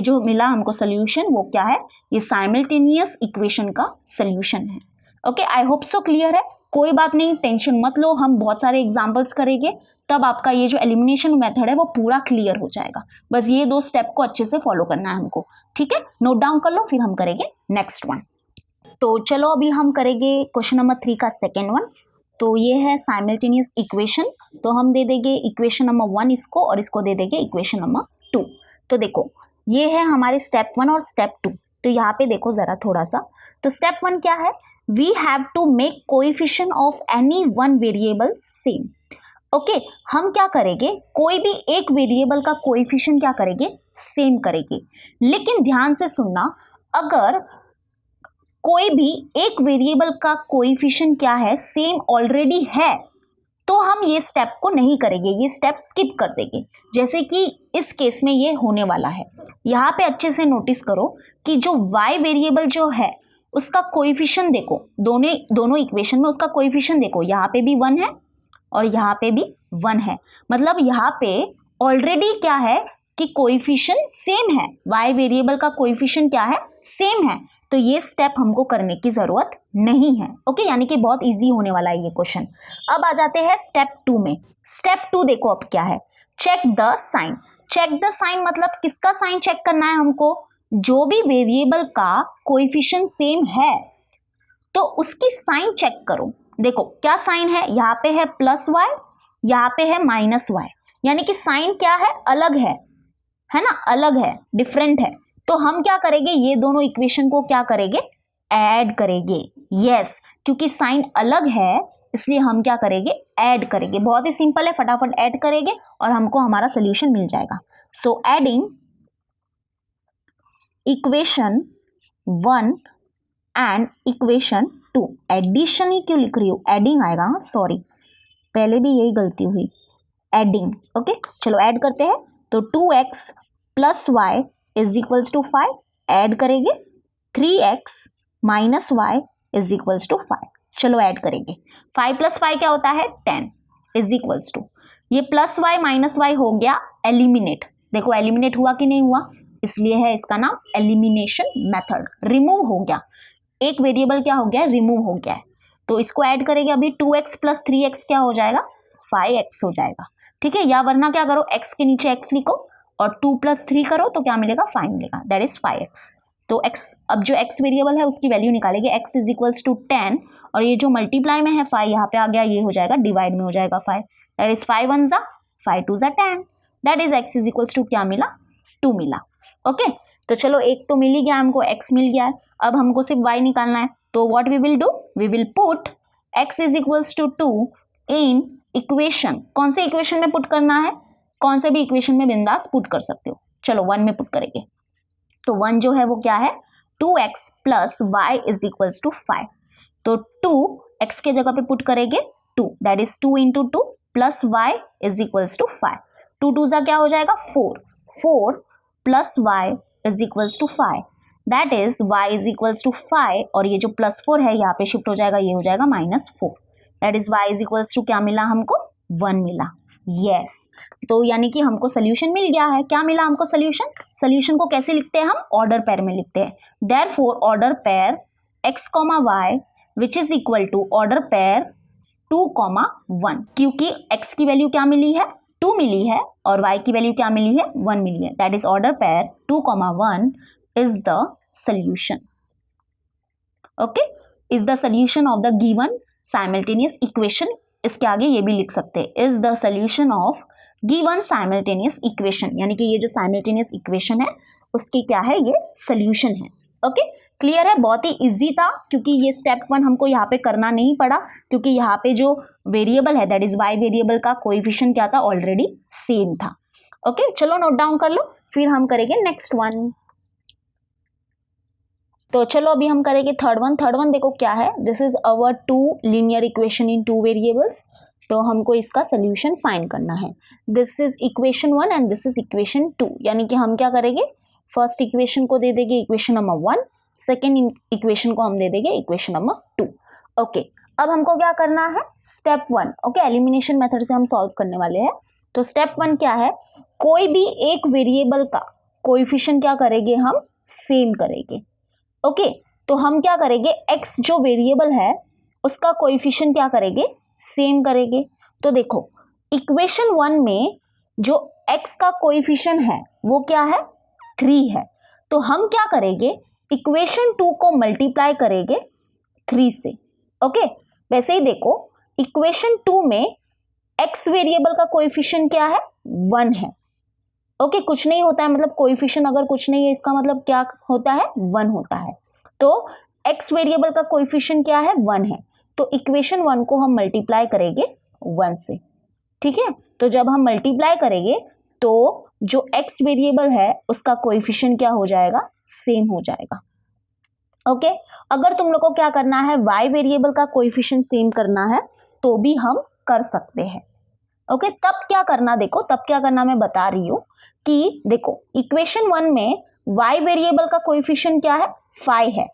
जो मिला हमको सोल्यूशन, वो क्या है, ये साइमल्टेनियस इक्वेशन का सोल्यूशन है। Okay, I hope so clear है। कोई बात नहीं, टेंशन मत लो, हम बहुत सारे एग्जाम्पल्स करेंगे, तब आपका ये जो एलिमिनेशन मेथड है वो पूरा क्लियर हो जाएगा। बस ये 2 स्टेप को अच्छे से फॉलो करना है हमको, ठीक है। नोट डाउन कर लो, फिर हम करेंगे नेक्स्ट वन। तो चलो अभी हम करेंगे क्वेश्चन नंबर 3 का सेकेंड वन। तो ये है साइमल्टेनियस इक्वेशन। तो हम दे देंगे इक्वेशन नंबर 1 इसको, और इसको दे देंगे इक्वेशन नंबर 2। तो देखो ये है हमारे स्टेप 1 और स्टेप 2। तो यहाँ पे देखो जरा थोड़ा सा। तो स्टेप 1 क्या है, we have to make coefficient of any one variable same. Okay, हम क्या करेंगे, कोई भी एक वेरिएबल का कोएफिशिएंट क्या करेंगे, सेम करेंगे। लेकिन ध्यान से सुनना, अगर कोई भी एक वेरिएबल का कोएफिशिएंट क्या है, सेम ऑलरेडी है, तो हम ये स्टेप को नहीं करेंगे, ये स्टेप स्किप कर देंगे। जैसे कि इस केस में ये होने वाला है। यहाँ पे अच्छे से नोटिस करो कि जो y वेरिएबल जो है उसका कोएफिशिएंट देखो, दोनों इक्वेशन में उसका कोएफिशिएंट देखो, यहाँ पे भी 1 है और यहाँ पे भी 1 है। मतलब यहाँ पे ऑलरेडी क्या है कि कोएफिशिएंट सेम है, y वेरिएबल का कोएफिशिएंट क्या है, सेम है। तो ये स्टेप हमको करने की जरूरत नहीं है। ओके, यानी कि बहुत इजी होने वाला है ये क्वेश्चन। अब आ जाते हैं स्टेप 2 में। स्टेप 2 देखो अब क्या है, check the sign. Check the sign मतलब किसका साइन चेक करना है हमको, जो भी वेरिएबल का कोएफिशिएंट सेम है तो उसकी साइन चेक करो। देखो क्या साइन है, यहाँ पे है +y, यहाँ पे है -y, यानी कि साइन क्या है, अलग है ना, अलग है, डिफरेंट है। तो हम क्या करेंगे, ये दोनों इक्वेशन को क्या करेंगे, ऐड करेंगे। यस, क्योंकि साइन अलग है इसलिए हम क्या करेंगे, ऐड करेंगे। बहुत ही सिंपल है, फटाफट ऐड करेंगे और हमको हमारा सोल्यूशन मिल जाएगा। So adding equation 1 and equation 2। Addition ही क्यों लिख रही हूँ, एडिंग आएगा, सॉरी पहले भी यही गलती हुई, एडिंग। ओके, चलो ऐड करते हैं। तो 2x + y = 5, ऐड करेंगे। 3x - y = 5, चलो ऐड करेंगे। 5 + 5 क्या होता है, 10 = ये +y -y हो गया एलिमिनेट। देखो एलिमिनेट हुआ कि नहीं हुआ, इसलिए है इसका नाम एलिमिनेशन मेथड। रिमूव हो गया, एक वेरिएबल क्या हो गया, रिमूव हो गया है। तो इसको ऐड करेंगे अभी, 2x + 3x क्या हो जाएगा, 5x हो जाएगा। ठीक है, या वरना क्या करो, x के नीचे x लिखो और 2 + 3 करो तो क्या मिलेगा, 5 मिलेगा, दैट इज 5x। तो x, अब जो x वेरिएबल है उसकी वैल्यू निकालेंगे, x = 10, और ये जो मल्टीप्लाई में है 5 यहाँ पे आ गया, ये हो जाएगा डिवाइड में हो जाएगा 5, that is 5 1 = 5 2 = 10, that is x = क्या मिला, 2 मिला। ओके, तो चलो एक तो मिल ही गया हमको, x मिल गया है। अब हमको सिर्फ y निकालना है। तो what we will do, we will put x = 2 in equation. कौन से इक्वेशन में पुट करना है, कौन से भी इक्वेशन में बिंदास पुट कर सकते हो। चलो 1 में पुट करेंगे। तो 1 जो है वो क्या है, 2x + y = 5। तो 2 x के जगह पे पुट करेंगे 2, दैट इज 2 × 2 + y = 5। 2 2 ज़ा क्या हो जाएगा, 4, 4 + y = 5, दैट इज y = 5, और ये जो +4 है यहाँ पे शिफ्ट हो जाएगा, ये हो जाएगा -4, दैट इज y = क्या मिला हमको, 1 मिला। यस, तो यानी कि हमको सोल्यूशन मिल गया है। क्या मिला हमको सोल्यूशन, सोल्यूशन को कैसे लिखते हैं हम, ऑर्डर पेयर में लिखते हैं। Therefore order pair x, y which is equal to order pair 2, 1, क्योंकि x की वैल्यू क्या मिली है, 2 मिली है, और y की वैल्यू क्या मिली है, 1 मिली है, that is order pair 2, 1 is the solution. Okay, is the solution of the given simultaneous equation. इसके आगे ये भी लिख सकते हैं, is the solution of given simultaneous equation, यानी कि ये जो साइमल्टेनियस इक्वेशन है उसकी क्या है, ये सोल्यूशन है। ओके, क्लियर है, बहुत ही इजी था, क्योंकि ये स्टेप 1 हमको यहाँ पे करना नहीं पड़ा, क्योंकि यहाँ पे जो वेरिएबल है दैट इज y वेरिएबल का कोएफिशिएंट क्या था, ऑलरेडी सेम था। ओके, चलो नोट डाउन कर लो, फिर हम करेंगे नेक्स्ट वन। तो चलो अभी हम करेंगे थर्ड वन देखो क्या है, this is our 2 linear equation in 2 variables. तो हमको इसका सोल्यूशन फाइंड करना है। This is equation 1 and this is equation 2, यानी कि हम क्या करेंगे, फर्स्ट इक्वेशन को दे देंगे इक्वेशन नंबर 1, सेकेंड इक्वेशन को हम दे देंगे इक्वेशन नंबर 2। ओके, अब हमको क्या करना है, स्टेप 1। ओके, एलिमिनेशन मेथड से हम सॉल्व करने वाले हैं। तो स्टेप 1 क्या है, कोई भी एक वेरिएबल का कोएफिशिएंट क्या करेंगे, हम सेम करेंगे। ओके, तो हम क्या करेंगे, x जो वेरिएबल है उसका कोएफिशिएंट क्या करेंगे, सेम करेंगे। तो देखो इक्वेशन 1 में जो x का कोएफिशिएंट है वो क्या है, 3 है। तो हम क्या करेंगे, इक्वेशन 2 को मल्टीप्लाई करेंगे 3 से। ओके, वैसे ही देखो इक्वेशन 2 में x वेरिएबल का कोएफिशिएंट क्या है, 1 है। ओके, कुछ नहीं होता है, मतलब कोएफिशिएंट अगर कुछ नहीं है इसका मतलब क्या होता है, 1 होता है। तो x वेरिएबल का कोएफिशिएंट क्या है, 1 है। तो इक्वेशन 1 को हम मल्टीप्लाई करेंगे 1 से, ठीक है। तो जब हम मल्टीप्लाई करेंगे तो जो x वेरिएबल है उसका कोएफिशिएंट क्या हो जाएगा, सेम हो जाएगा। ओके, अगर तुम लोग को क्या करना है, y वेरिएबल का कोएफिशिएंट सेम करना है तो भी हम कर सकते हैं। ओके, तब क्या करना, देखो तब क्या करना मैं बता रही हूँ कि देखो इक्वेशन 1 में y वेरिएबल का कोएफिशिएंट क्या है, 5 है।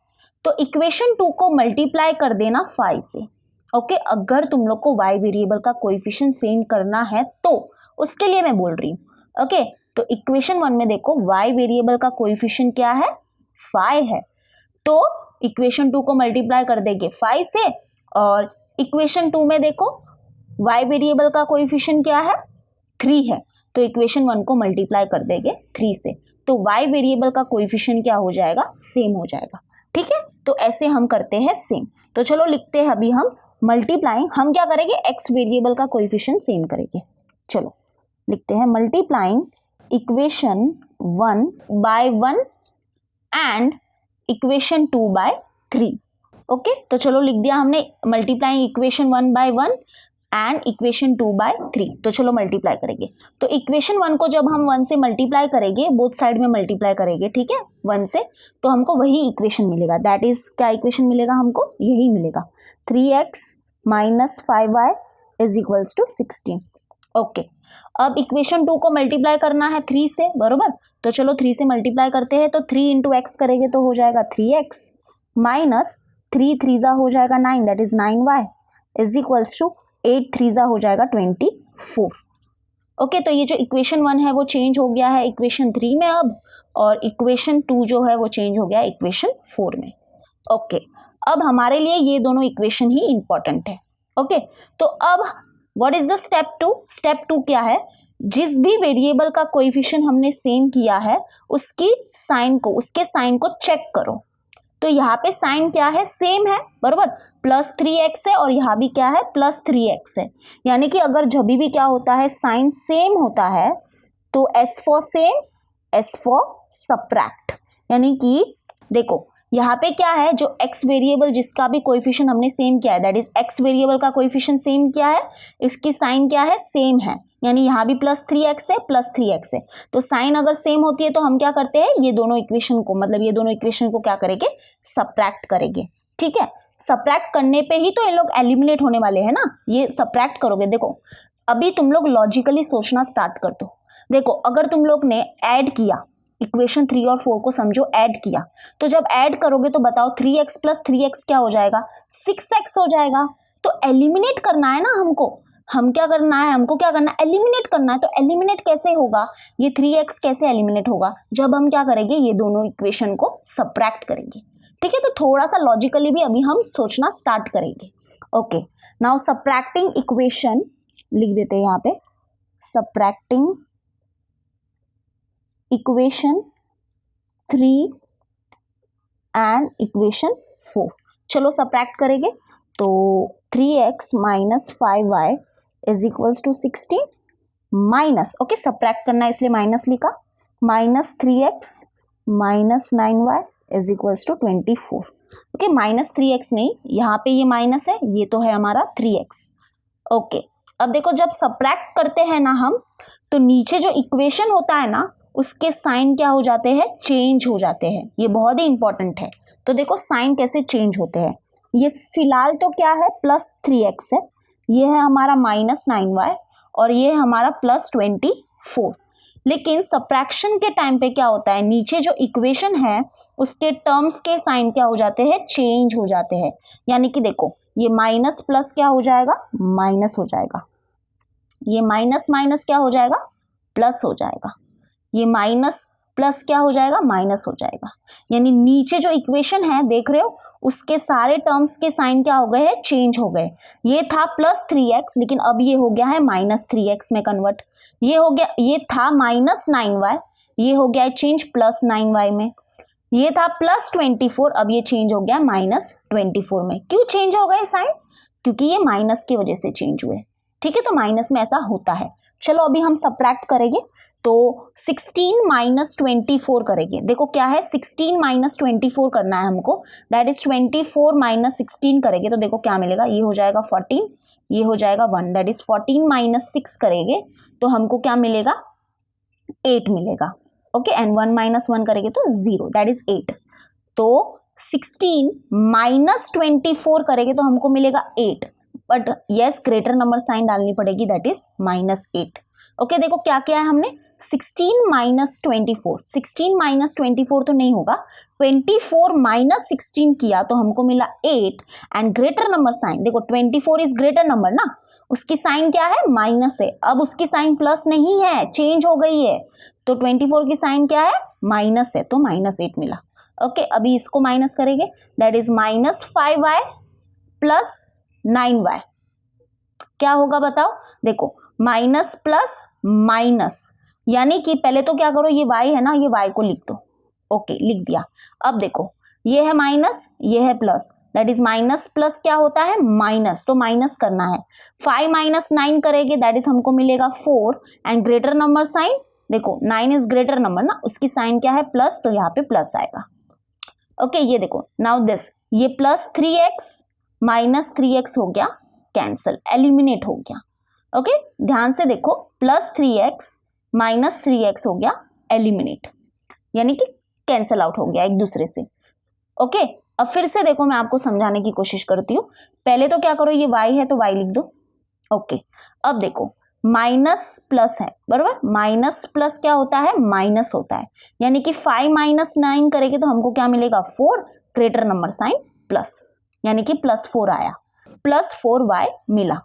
तो इक्वेशन 2 को मल्टीप्लाई कर देना 5 से। ओके, अगर तुम लोग को y वेरिएबल का कोएफिशिएंट सेम करना है तो उसके लिए मैं बोल रही हूँ। ओके, तो इक्वेशन 1 में देखो y वेरिएबल का कोएफिशिएंट क्या है, 5 है। तो इक्वेशन 2 को मल्टीप्लाई कर देंगे 5 से, और इक्वेशन 2 में देखो y वेरिएबल का कोएफिशिएंट क्या है, 3 है। तो इक्वेशन 1 को मल्टीप्लाई कर देंगे 3 से, तो y वेरिएबल का कोएफिशिएंट क्या हो जाएगा, सेम हो जाएगा। ठीक है, तो ऐसे हम करते हैं सेम। तो चलो लिखते हैं अभी हम मल्टीप्लाइंग, हम क्या करेंगे, x वेरिएबल का कोएफिशिएंट सेम करेंगे। चलो लिखते हैं multiplying equation 1 by 1 and equation 2 by 3। Okay, तो चलो लिख दिया हमने multiplying equation 1 by 1 and equation 2 by 3। तो चलो मल्टीप्लाई करेंगे। तो इक्वेशन 1 को जब हम 1 से मल्टीप्लाई करेंगे, बोथ साइड में मल्टीप्लाई करेंगे, ठीक है, 1 से, तो हमको वही इक्वेशन मिलेगा। दैट इज क्या इक्वेशन मिलेगा हमको, यही मिलेगा, 3x minus 5y is equals to 16। Okay, अब इक्वेशन 2 को मल्टीप्लाई करना है 3 से, बरोबर। तो चलो 3 से मल्टीप्लाई करते हैं, तो 3 इंटू एक्स करेंगे तो हो जाएगा 3x माइनस 3 3 हो जाएगा 9, that is 9y is equals to 8 3 हो जाएगा 24। ओके, तो ये जो इक्वेशन 1 है वो चेंज हो गया है इक्वेशन 3 में अब, और इक्वेशन 2 जो है वो चेंज हो गया इक्वेशन 4 में। ओके, अब हमारे लिए ये दोनों इक्वेशन ही इंपॉर्टेंट है। ओके, तो अब what is the step 2? Step 2 क्या है, जिस भी वेरिएबल का कोएफिशिएंट हमने सेम किया है उसकी साइन को, उसके साइन को चेक करो। तो यहाँ पे साइन क्या है, सेम है, बरोबर, प्लस 3x है, और यहाँ भी क्या है, प्लस 3x है। यानी कि अगर जब भी क्या होता है, साइन सेम होता है तो S for same, S for subtract. यानी कि देखो यहाँ पे क्या है, जो x वेरिएबल जिसका भी कोएफिशिएंट हमने सेम किया है, दैट इज x वेरिएबल का कोएफिशिएंट सेम किया है, इसकी साइन क्या है, सेम है। यानी यहाँ भी प्लस 3x है, प्लस 3x है। तो साइन अगर सेम होती है तो हम क्या करते हैं, ये दोनों इक्वेशन को, मतलब ये दोनों इक्वेशन को क्या करेंगे, सब्ट्रैक्ट करेंगे। ठीक है, सब्ट्रैक्ट करने पे ही तो ये लोग एलिमिनेट होने वाले हैं ना, ये सब्ट्रैक्ट करोगे। देखो अभी तुम लोग लॉजिकली सोचना स्टार्ट कर दो। देखो अगर तुम लोग ने ऐड किया, इक्वेशन 3 और 4 को समझो ऐड किया, तो जब ऐड करोगे तो बताओ 3x प्लस 3x क्या हो जाएगा, 6x हो जाएगा। तो एलिमिनेट करना है ना हमको, हम क्या करना है, हमको क्या करना है, एलिमिनेट करना है। तो एलिमिनेट कैसे होगा, ये 3x कैसे एलिमिनेट होगा, जब हम क्या करेंगे, ये दोनों इक्वेशन को सब्ट्रैक्ट करेंगे। ठीक है, तो थोड़ा सा लॉजिकली भी अभी हम सोचना स्टार्ट करेंगे। ओके, नाउ सब्ट्रैक्टिंग इक्वेशन लिख देते हैं यहाँ पे, सब्ट्रैक्टिंग इक्वेशन 3 एंड इक्वेशन 4। चलो सब्ट्रैक्ट करेंगे, तो 3x minus 5y is equals to 16 minus, okay subtract करना है इसलिए माइनस लिखा, minus 3x minus 9y is equals to 24। Okay, minus 3x नहीं, यहाँ पे ये माइनस है, ये तो है हमारा 3x। ओके, अब देखो जब सब्ट्रैक्ट करते हैं ना हम, तो नीचे जो इक्वेशन होता है ना उसके साइन क्या हो जाते हैं, चेंज हो जाते हैं। ये बहुत ही इंपॉर्टेंट है। तो देखो साइन कैसे चेंज होते हैं, ये फिलहाल तो क्या है, प्लस 3x है, ये है हमारा माइनस 9y, और ये है हमारा प्लस 24। लेकिन सब्ट्रैक्शन के टाइम पे क्या होता है, नीचे जो इक्वेशन है उसके टर्म्स के साइन क्या हो जाते हैं, चेंज हो जाते हैं। यानी कि देखो ये माइनस प्लस क्या हो जाएगा, माइनस हो जाएगा, ये माइनस माइनस क्या हो जाएगा, प्लस हो जाएगा, ये माइनस प्लस क्या हो जाएगा, माइनस हो जाएगा। यानी नीचे जो इक्वेशन है देख रहे हो उसके सारे टर्म्स के साइन क्या हो गए हैं, चेंज हो गए। ये था प्लस 3x लेकिन अब ये हो गया है माइनस 3x में कन्वर्ट। ये हो गया, ये था माइनस 9y, ये हो गया है चेंज प्लस 9y में। ये था प्लस 24, अब ये चेंज हो गया माइनस 24 में। क्यों चेंज हो गए साइन, क्योंकि ये माइनस की वजह से चेंज हुए। ठीक है, तो माइनस में ऐसा होता है। चलो अभी हम सबट्रैक्ट करेंगे, तो 16 माइनस 24 करेंगे। देखो क्या है, 16 माइनस 24 करना है हमको, दैट इज 24 माइनस 16 करेंगे तो देखो क्या मिलेगा, ये हो जाएगा 14, ये हो जाएगा 1, दैट इज 14 माइनस 6 करेंगे तो हमको क्या मिलेगा, 8 मिलेगा। ओके, एंड 1 माइनस 1 करेंगे तो 0, दैट इज 8। तो 16 माइनस 24 करेंगे तो हमको मिलेगा 8, but yes greater number sign डालनी पड़ेगी, दैट इज माइनस 8। ओके, देखो क्या किया है हमने, 16 माइनस 24, 16 माइनस 24 तो नहीं होगा, 24 माइनस 16 किया तो हमको मिला 8 एंड ग्रेटर नंबर साइन, देखो 24 इज ग्रेटर नंबर ना, उसकी साइन क्या है, माइनस है। अब उसकी साइन प्लस नहीं है, चेंज हो गई है, तो 24 की साइन क्या है, माइनस है, तो माइनस 8 मिला। ओके, अभी इसको माइनस करेंगे, that is minus 5y plus 9y। क्या होगा बताओ, देखो माइनस प्लस माइनस, यानी कि पहले तो क्या करो, ये y है ना, ये y को लिख दो। ओके, लिख दिया। अब देखो ये है माइनस, ये है plus, that is minus plus क्या होता है, माइनस, तो माइनस करना है। 5 माइनस 9 करेंगे दैट इज हमको मिलेगा 4 एंड ग्रेटर नंबर साइन, देखो 9 इज ग्रेटर नंबर ना, उसकी साइन क्या है, प्लस, तो यहाँ पे प्लस आएगा। ओके, ये देखो नाउ दिस, ये प्लस 3x माइनस 3x हो गया कैंसल, एलिमिनेट हो गया। ओके, ध्यान से देखो, प्लस 3x माइनस 3x हो गया एलिमिनेट, यानी कि कैंसल आउट हो गया एक दूसरे से। ओके, अब फिर से देखो मैं आपको समझाने की कोशिश करती हूँ। पहले तो क्या करो, ये y है तो y लिख दो। ओके, अब देखो माइनस प्लस है, बराबर, माइनस प्लस क्या होता है, माइनस होता है, यानी कि 5 माइनस 9 करेंगे तो हमको क्या मिलेगा, 4, ग्रेटर नंबर साइन प्लस, यानी कि प्लस 4 आया, प्लस 4y मिला।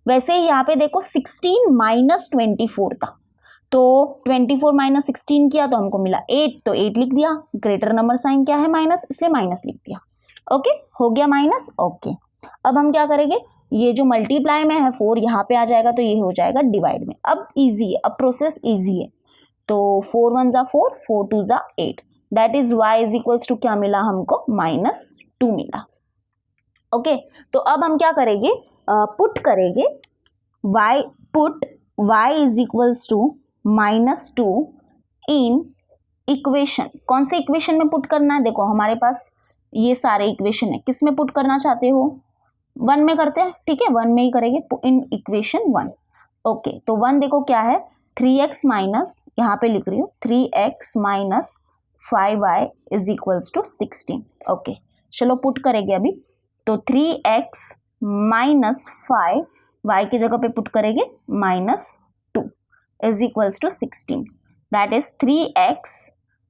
वैसे ही यहाँ पे देखो 16 माइनस 24 था, तो 24 माइनस 16 किया तो हमको मिला 8, तो 8 लिख दिया, ग्रेटर नंबर साइन क्या है, माइनस, इसलिए माइनस लिख दिया। ओके, हो गया माइनस। ओके, अब हम क्या करेंगे, ये जो मल्टीप्लाई में है 4 यहाँ पे आ जाएगा तो ये हो जाएगा डिवाइड में। अब इजी है, अब प्रोसेस इजी है, तो 4 1 जा 4, 4 2 जा 8, that is y is equals to क्या मिला हमको, -2 मिला। ओके, तो अब हम क्या करेंगे, पुट करेंगे y, put y is equals to -2 in equation. कौन से इक्वेशन में पुट करना है, देखो हमारे पास ये सारे इक्वेशन है, किस में पुट करना चाहते हो, 1 में करते हैं, ठीक है, 1 में ही करेंगे, इन इक्वेशन 1। ओके, तो 1 देखो क्या है, 3x माइनस, यहाँ पे लिख रही हूँ 3x minus 5y is equals to 16। Okay, चलो पुट करेंगे अभी, तो 3x माइनस 5 y की जगह पे पुट करेंगे -2 is equals to 16, that is 3x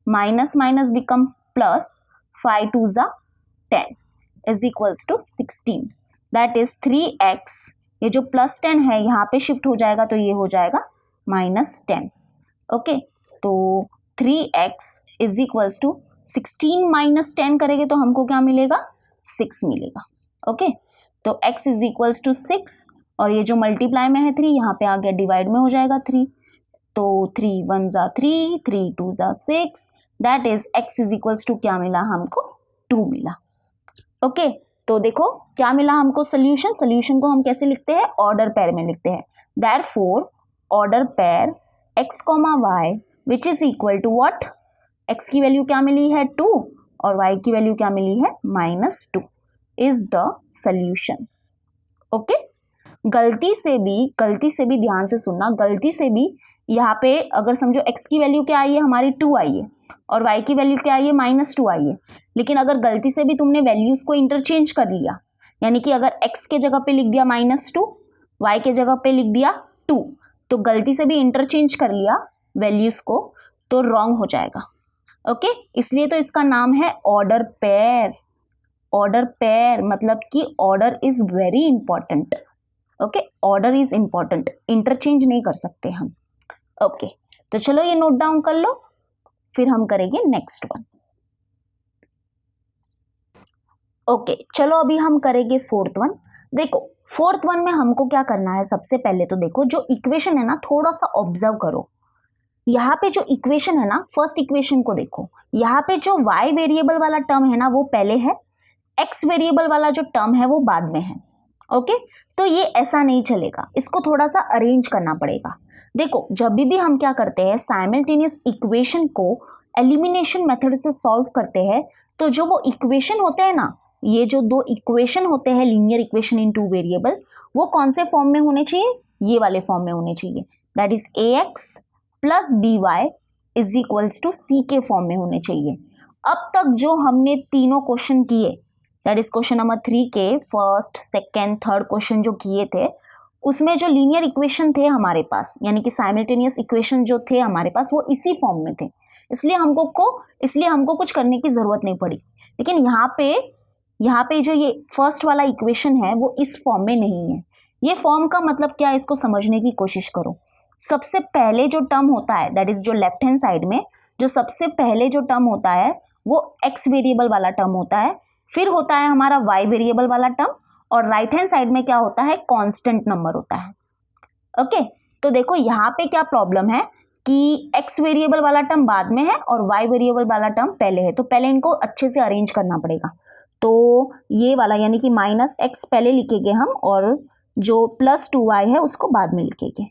minus minus become plus, 5 2 जा 10 is equals to 16, that is 3x, ये जो प्लस 10 है यहाँ पे शिफ्ट हो जाएगा तो ये हो जाएगा -10। ओके, तो 3x is equals to 16 minus 10 करेंगे तो हमको क्या मिलेगा, 6 मिलेगा। ओके, तो x इज इक्वल्स टू 6 और ये जो मल्टीप्लाई में है 3 यहाँ पे आ गया डिवाइड में हो जाएगा 3, तो 3 1 जा 3, 3 2 जा 6, that is x is equals to क्या मिला हमको, 2 मिला। ओके, तो देखो क्या मिला हमको सोल्यूशन, सोल्यूशन को हम कैसे लिखते हैं, ऑर्डर पेयर में लिखते हैं, therefore order pair x, y which is equal to what, x की वैल्यू क्या मिली है 2 और y की वैल्यू क्या मिली है -2 इज द सोल्यूशन। ओके, गलती से भी ध्यान से सुनना, गलती से भी यहाँ पे अगर समझो x की वैल्यू क्या आई है हमारी 2 आई है और y की वैल्यू क्या आई है -2 आई है, लेकिन अगर गलती से भी तुमने वैल्यूज को इंटरचेंज कर लिया, यानी कि अगर x के जगह पे लिख दिया -2, y के जगह पे लिख दिया 2, तो गलती से भी इंटरचेंज कर लिया वैल्यूज को तो रॉन्ग हो जाएगा। ओके, इसलिए तो इसका नाम है ऑर्डर पेयर। ऑर्डर पेयर मतलब कि order is very important. Okay, order is important, interchange नहीं कर सकते हम। ओके, तो चलो ये नोट डाउन कर लो। फिर हम करेंगे नेक्स्ट वन। ओके चलो अभी हम करेंगे फोर्थ वन। देखो फोर्थ वन में हमको क्या करना है, सबसे पहले तो देखो जो इक्वेशन है ना थोड़ा सा ऑब्जर्व करो। यहाँ पे जो इक्वेशन है ना, फर्स्ट इक्वेशन को देखो, यहाँ पे जो y वेरिएबल वाला टर्म है ना वो पहले है, x वेरिएबल वाला जो टर्म है वो बाद में है। ओके तो ये ऐसा नहीं चलेगा, इसको थोड़ा सा अरेंज करना पड़ेगा। देखो जब भी हम क्या करते हैं, साइमल्टेनियस इक्वेशन को एलिमिनेशन मेथड से सॉल्व करते हैं, तो जो वो इक्वेशन होते हैं ना, ये जो दो इक्वेशन होते हैं linear equation in two variable, वो कौन से फॉर्म में होने चाहिए, ये वाले फॉर्म में होने चाहिए, that is ax plus B Y is equals to C के फॉर्म में होने चाहिए। अब तक जो हमने तीनों क्वेश्चन किए, दैट इज क्वेश्चन नंबर 3 के फर्स्ट सेकेंड थर्ड क्वेश्चन जो किए थे, उसमें जो लीनियर इक्वेशन थे हमारे पास, यानी कि साइमल्टेनियस इक्वेशन जो थे हमारे पास, वो इसी फॉर्म में थे, इसलिए हमको कुछ करने की जरूरत नहीं पड़ी। लेकिन यहाँ पे जो ये फर्स्ट वाला इक्वेशन है वो इस फॉर्म में नहीं है। ये फॉर्म का मतलब क्या है, इसको समझने की कोशिश करो। सबसे पहले जो टर्म होता है, दैट इज जो लेफ्ट हैंड साइड में जो सबसे पहले जो टर्म होता है वो x वेरिएबल वाला टर्म होता है, फिर होता है हमारा y वेरिएबल वाला टर्म, और राइट हैंड साइड में क्या होता है, कांस्टेंट नंबर होता है। ओके तो देखो यहाँ पे क्या प्रॉब्लम है कि x वेरिएबल वाला टर्म बाद में है और y वेरिएबल वाला टर्म पहले है, तो पहले इनको अच्छे से अरेंज करना पड़ेगा। तो ये वाला यानी कि -x पहले लिखेंगे हम, और जो +2y है उसको बाद में लिखेंगे,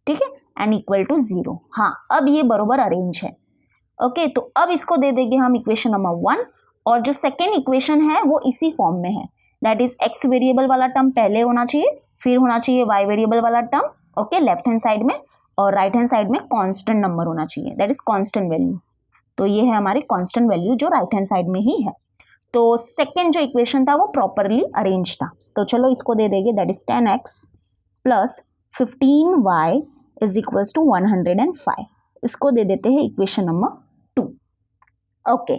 ठीक है, एन इक्वल टू 0। हाँ अब ये बरोबर अरेंज है। ओके तो अब इसको दे देंगे हम इक्वेशन नंबर 1, और जो सेकेंड इक्वेशन है वो इसी फॉर्म में है, दैट इज x वेरिएबल वाला टर्म पहले होना चाहिए, फिर होना चाहिए y वेरिएबल वाला term, okay left hand side में, और राइट हैंड साइड में कांस्टेंट नंबर होना चाहिए, दैट इज कांस्टेंट वैल्यू। तो ये है हमारी कांस्टेंट वैल्यू जो राइट हैंड साइड में ही है। तो सेकेंड जो इक्वेशन था वो प्रॉपरली अरेंज था, तो चलो इसको दे देंगे, that is 10x plus 15y is equals to 105। इसको दे देते हैं इक्वेशन नंबर 2। ओके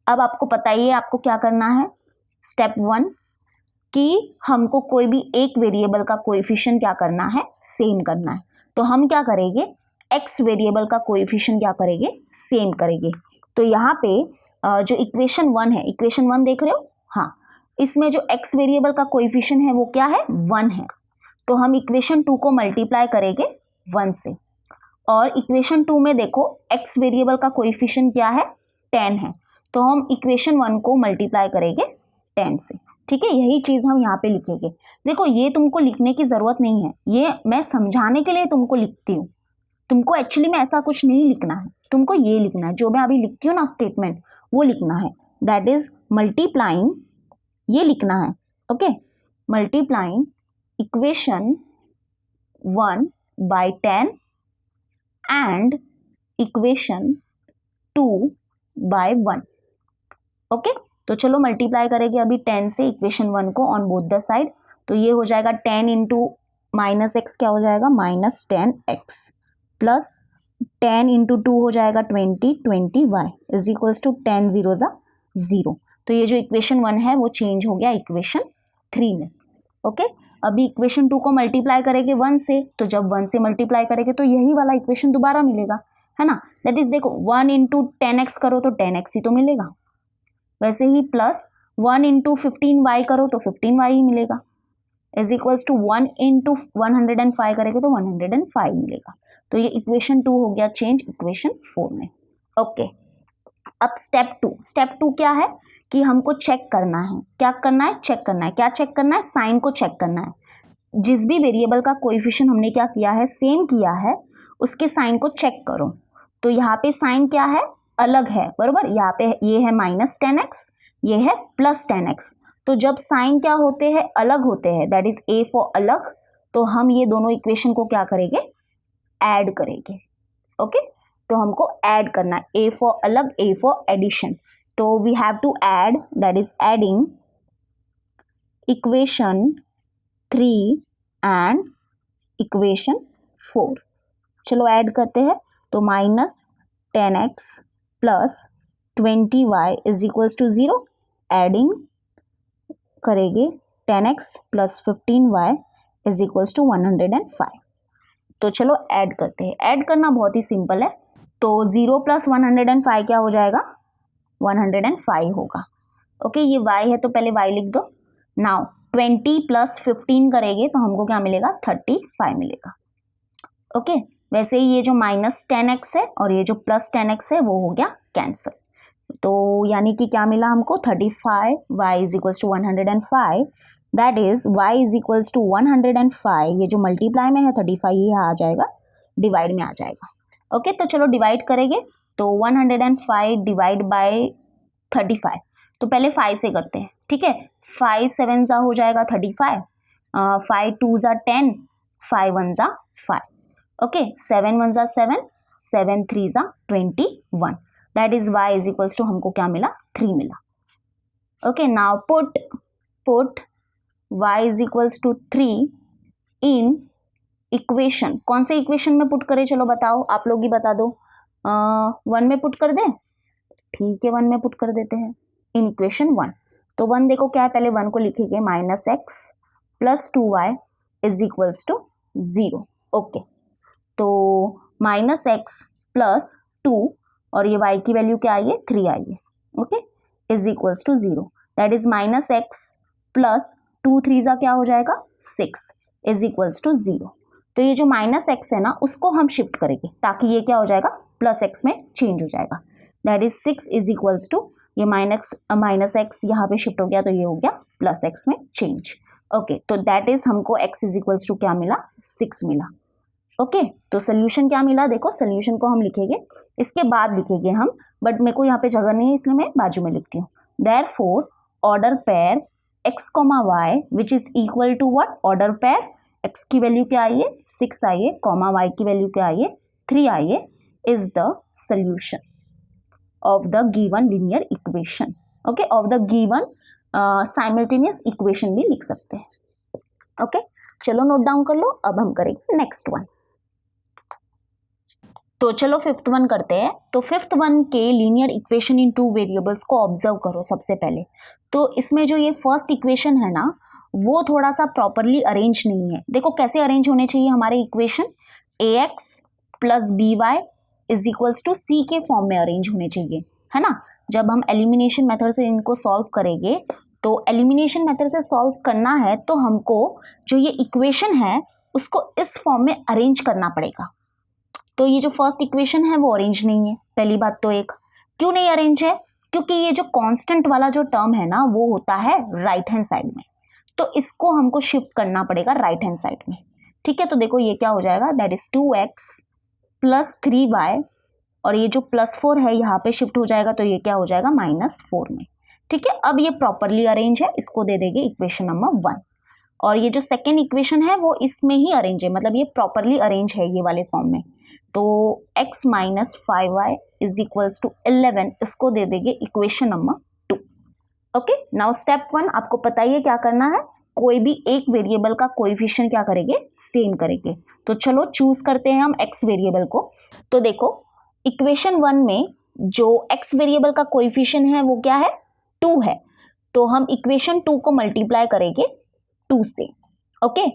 अब आपको पता ही है आपको क्या करना है, स्टेप 1 कि हमको कोई भी एक वेरिएबल का कोएफिशिएंट क्या करना है, सेम करना है। तो हम क्या करेंगे, x वेरिएबल का कोएफिशिएंट क्या करेंगे, सेम करेंगे। तो यहाँ पे जो इक्वेशन 1 है, इक्वेशन 1 देख रहे हो, हाँ इसमें जो x वेरिएबल का कोएफिशिएंट है वो क्या है, 1 है। तो हम इक्वेशन 2 को मल्टीप्लाई करेंगे 1 से, और इक्वेशन 2 में देखो x वेरिएबल का कोएफिशिएंट क्या है, 10 है, तो हम इक्वेशन 1 को मल्टीप्लाई करेंगे 10 से, ठीक है। यही चीज़ हम यहाँ पे लिखेंगे। देखो ये तुमको लिखने की ज़रूरत नहीं है, ये मैं समझाने के लिए तुमको लिखती हूँ, तुमको एक्चुअली में ऐसा कुछ नहीं लिखना है, तुमको ये लिखना है जो मैं अभी लिखती हूँ ना स्टेटमेंट, वो लिखना है, दैट इज मल्टीप्लाइंग, ये लिखना है, okay, multiplying equation 1 by 10 and equation 2 by 1। Okay तो चलो मल्टीप्लाई करेंगे अभी 10 से इक्वेशन 1 को ऑन बोथ द साइड, तो ये हो जाएगा 10 इंटू -x क्या हो जाएगा, -10x प्लस 10 इंटू 2 हो जाएगा 20y इज इक्वल्स टू 10 0 ज़ा 0। तो ये जो इक्वेशन 1 है वो चेंज हो गया इक्वेशन 3 में। ओके अभी इक्वेशन 2 को मल्टीप्लाई करेंगे 1 से, तो जब 1 से मल्टीप्लाई करेंगे तो यही वाला इक्वेशन दोबारा मिलेगा, है ना, दैट इज देखो 1 इंटू 10x करो तो 10x ही तो मिलेगा, वैसे ही प्लस 1 इंटू 15y करो तो 15y ही मिलेगा, इज इक्वल्स टू 1 इंटू 105 करेंगे तो 105 मिलेगा। तो ये इक्वेशन 2 हो गया चेंज इक्वेशन 4 में। ओके अब स्टेप 2 क्या है कि हमको चेक करना है, क्या करना है, चेक करना है, क्या चेक करना है, साइन को चेक करना है। जिस भी वेरिएबल का कोएफिशिएंट हमने क्या किया है, सेम किया है, उसके साइन को चेक करो। तो यहाँ पे साइन क्या है, अलग है, बरोबर, यहाँ पे ये है -10x, ये है +10x। तो जब साइन क्या होते हैं, अलग होते हैं, दैट इज a फॉर अलग, तो हम ये दोनों इक्वेशन को क्या करेंगे, ऐड करेंगे। ओके तो हमको ऐड करना है, a फॉर अलग, a फॉर एडिशन, तो we have to add, that is adding equation 3 and equation 4। चलो ऐड करते हैं, तो -10x plus 20y is equals to 0, adding करेंगे 10x plus 15y is equals to 105। तो चलो ऐड करते हैं, ऐड करना बहुत ही सिंपल है। तो 0 + 105 क्या हो जाएगा, 105 होगा। ओके, ये y है तो पहले y लिख दो। नाउ 20 + 15 करेंगे तो हमको क्या मिलेगा, 35 मिलेगा। ओके, वैसे ही ये जो -10x है और ये जो +10x है वो हो गया कैंसिल। तो यानी कि क्या मिला हमको, 35, y = 105, दैट इज y = 105। ये जो मल्टीप्लाई में है 35 ये आ जाएगा, डिवाइड में आ जाएगा। ओके, तो चलो डिवाइड करेंगे। तो 105 डिवाइड बाय 35, तो पहले 5 से करते हैं, ठीक है। 5 7 हो जाएगा 35, 5 2 10, 5 1 5। ओके, 7 1 7, 7 3 21, दैट इज y = हमको क्या मिला, 3 मिला। Okay, now put y = 3 in equation. कौन से इक्वेशन में पुट करें, चलो बताओ, आप लोग ही बता दो। 1 में पुट कर दें, ठीक है, 1 में पुट कर देते हैं इन इक्वेशन 1। तो 1 देखो क्या है, पहले 1 को लिखेंगे, -x + 2y = 0। ओके, तो -x + 2 और ये y की वैल्यू क्या आई है, 3 आई है। ओके, = 0, दैट इज -x + 2 3 क्या हो जाएगा, 6 = 0। तो ये जो -x है ना, उसको हम शिफ्ट करेंगे ताकि ये क्या हो जाएगा, +x में चेंज हो जाएगा। दैट इज 6 = ये -x यहाँ पे शिफ्ट हो गया तो ये हो गया +x में चेंज। ओके, तो दैट इज हमको x = क्या मिला, 6 मिला। ओके, तो सोल्यूशन क्या मिला, देखो सोल्यूशन को हम लिखेंगे, इसके बाद लिखेंगे हम, बट मेरे को यहाँ पे जगह नहीं है इसलिए मैं बाजू में लिखती हूँ। Therefore order pair x, y which is equal to what, order pair x की वैल्यू क्या आई है, 6 आई है, y की वैल्यू क्या आई है, 3 आई है, is the solution of the given linear equation. Okay, of the given simultaneous equation भी लिख सकते हैं। ओके, चलो नोट डाउन कर लो। अब हम करेंगे नेक्स्ट वन। तो चलो 5th वन करते हैं। तो 5th वन के लीनियर इक्वेशन इन 2 वेरिएबल्स को ऑब्जर्व करो सबसे पहले। तो इसमें जो ये फर्स्ट इक्वेशन है ना, वो थोड़ा सा प्रॉपरली अरेंज नहीं है। देखो कैसे अरेंज होने चाहिए हमारे इक्वेशन, ax + by = c के फॉर्म में अरेंज होने चाहिए, है ना। जब हम एलिमिनेशन मेथड से इनको सॉल्व करेंगे, तो एलिमिनेशन मेथड से सॉल्व करना है तो हमको जो ये इक्वेशन है उसको इस फॉर्म में अरेंज करना पड़ेगा। तो ये जो फर्स्ट इक्वेशन है वो अरेंज नहीं है, पहली बात तो एक। क्यों नहीं अरेंज है, क्योंकि ये जो कांस्टेंट वाला जो टर्म है ना, वो होता है राइट हैंड साइड में, तो इसको हमको शिफ्ट करना पड़ेगा राइट हैंड साइड में। ठीक है, तो देखो ये क्या हो जाएगा, दैट इज 2x + 3y, और ये जो +4 है यहाँ पे शिफ्ट हो जाएगा तो ये क्या हो जाएगा, -4 में। ठीक है, अब ये प्रॉपरली अरेंज है, इसको दे देंगे इक्वेशन नंबर 1। और ये जो सेकेंड इक्वेशन है वो इसमें ही अरेंज है, मतलब ये प्रॉपरली अरेंज है ये वाले फॉर्म में। तो x - 5y = 11, इसको दे देंगे equation number 2। Okay, now step 1 आपको पता ही है क्या करना है, कोई भी एक वेरिएबल का कोएफिशिएंट क्या करेंगे, सेम करेंगे। तो चलो चूज करते हैं हम x वेरिएबल को। तो देखो इक्वेशन 1 में जो x वेरिएबल का कोएफिशिएंट है वो क्या है, 2 है। तो हम इक्वेशन 2 को मल्टीप्लाई करेंगे 2 से। ओके,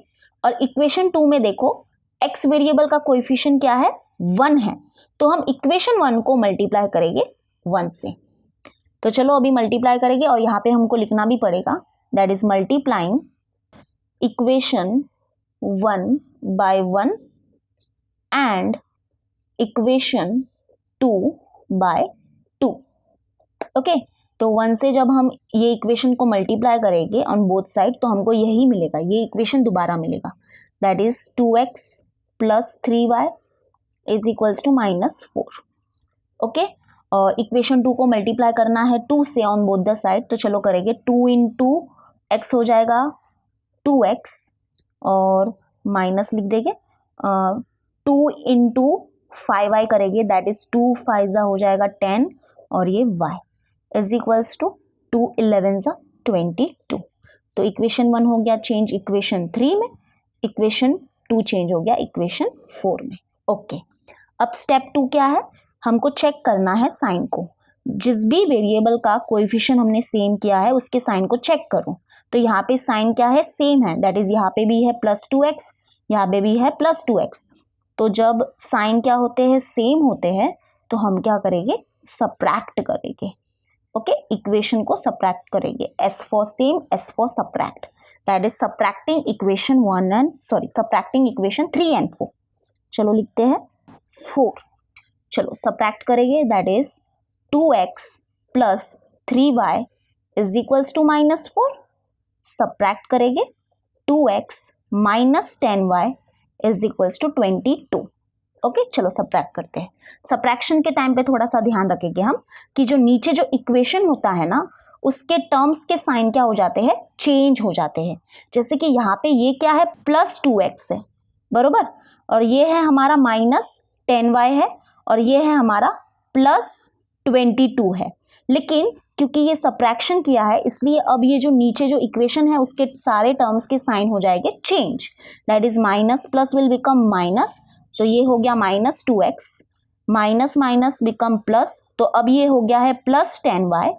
और इक्वेशन 2 में देखो x वेरिएबल का कोएफिशिएंट क्या है, 1 है। तो हम इक्वेशन 1 को मल्टीप्लाई करेंगे 1 से। तो चलो अभी मल्टीप्लाई करेंगे, और यहाँ पे हमको लिखना भी पड़ेगा, that is multiplying equation 1 by 1 and equation 2 by 2। Okay, तो 1 से जब हम ये इक्वेशन को मल्टीप्लाई करेंगे ऑन बोथ साइड तो हमको यही मिलेगा, ये इक्वेशन दोबारा मिलेगा, that is 2x + 3y = -4। Okay, और इक्वेशन 2 को मल्टीप्लाई करना है 2 से ऑन बोथ द साइड, तो चलो करेंगे, 2 × x हो जाएगा 2x, और माइनस लिख देंगे, 2 × 5y करेंगे, दैट इज 2 × 5 हो जाएगा 10, और ये y = 2 × 11 = 22। तो इक्वेशन 1 हो गया चेंज इक्वेशन 3 में, इक्वेशन 2 चेंज हो गया इक्वेशन 4 में। ओके, अब स्टेप 2 क्या है, हमको चेक करना है साइन को। जिस भी वेरिएबल का कोएफिशिएंट हमने सेम किया है उसके साइन को चेक करो। तो यहाँ पे साइन क्या है, सेम है, दैट इज यहाँ पे भी है +2x, यहाँ पे भी है +2x। तो जब साइन क्या होते हैं, सेम होते हैं, तो हम क्या करेंगे, सब्ट्रैक्ट करेंगे। ओके, इक्वेशन को सब्ट्रैक्ट करेंगे, S for same, S for subtract, that is subtracting equation 3 and 4। चलो लिखते हैं 4। चलो सब्ट्रैक्ट करेंगे, that is 2x plus 3y is equals to -4। Subtract करेंगे 2x minus 10y is equals to 22। Okay, चलो subtract करते हैं। सब्ट्रैक्शन के टाइम पे थोड़ा सा ध्यान रखेंगे हम कि जो नीचे जो इक्वेशन होता है ना, उसके टर्म्स के साइन क्या हो जाते हैं, चेंज हो जाते हैं। जैसे कि यहाँ पे ये क्या है, प्लस 2x है, बरोबर, और ये है हमारा माइनस 10y है, और ये है हमारा प्लस 22 है। लेकिन क्योंकि ये सब्ट्रैक्शन किया है, इसलिए अब ये जो नीचे जो इक्वेशन है उसके सारे टर्म्स के साइन हो जाएंगे change, that is minus plus will become minus, तो ये हो गया minus 2x, minus minus become plus, तो अब ये हो गया है प्लस 10y।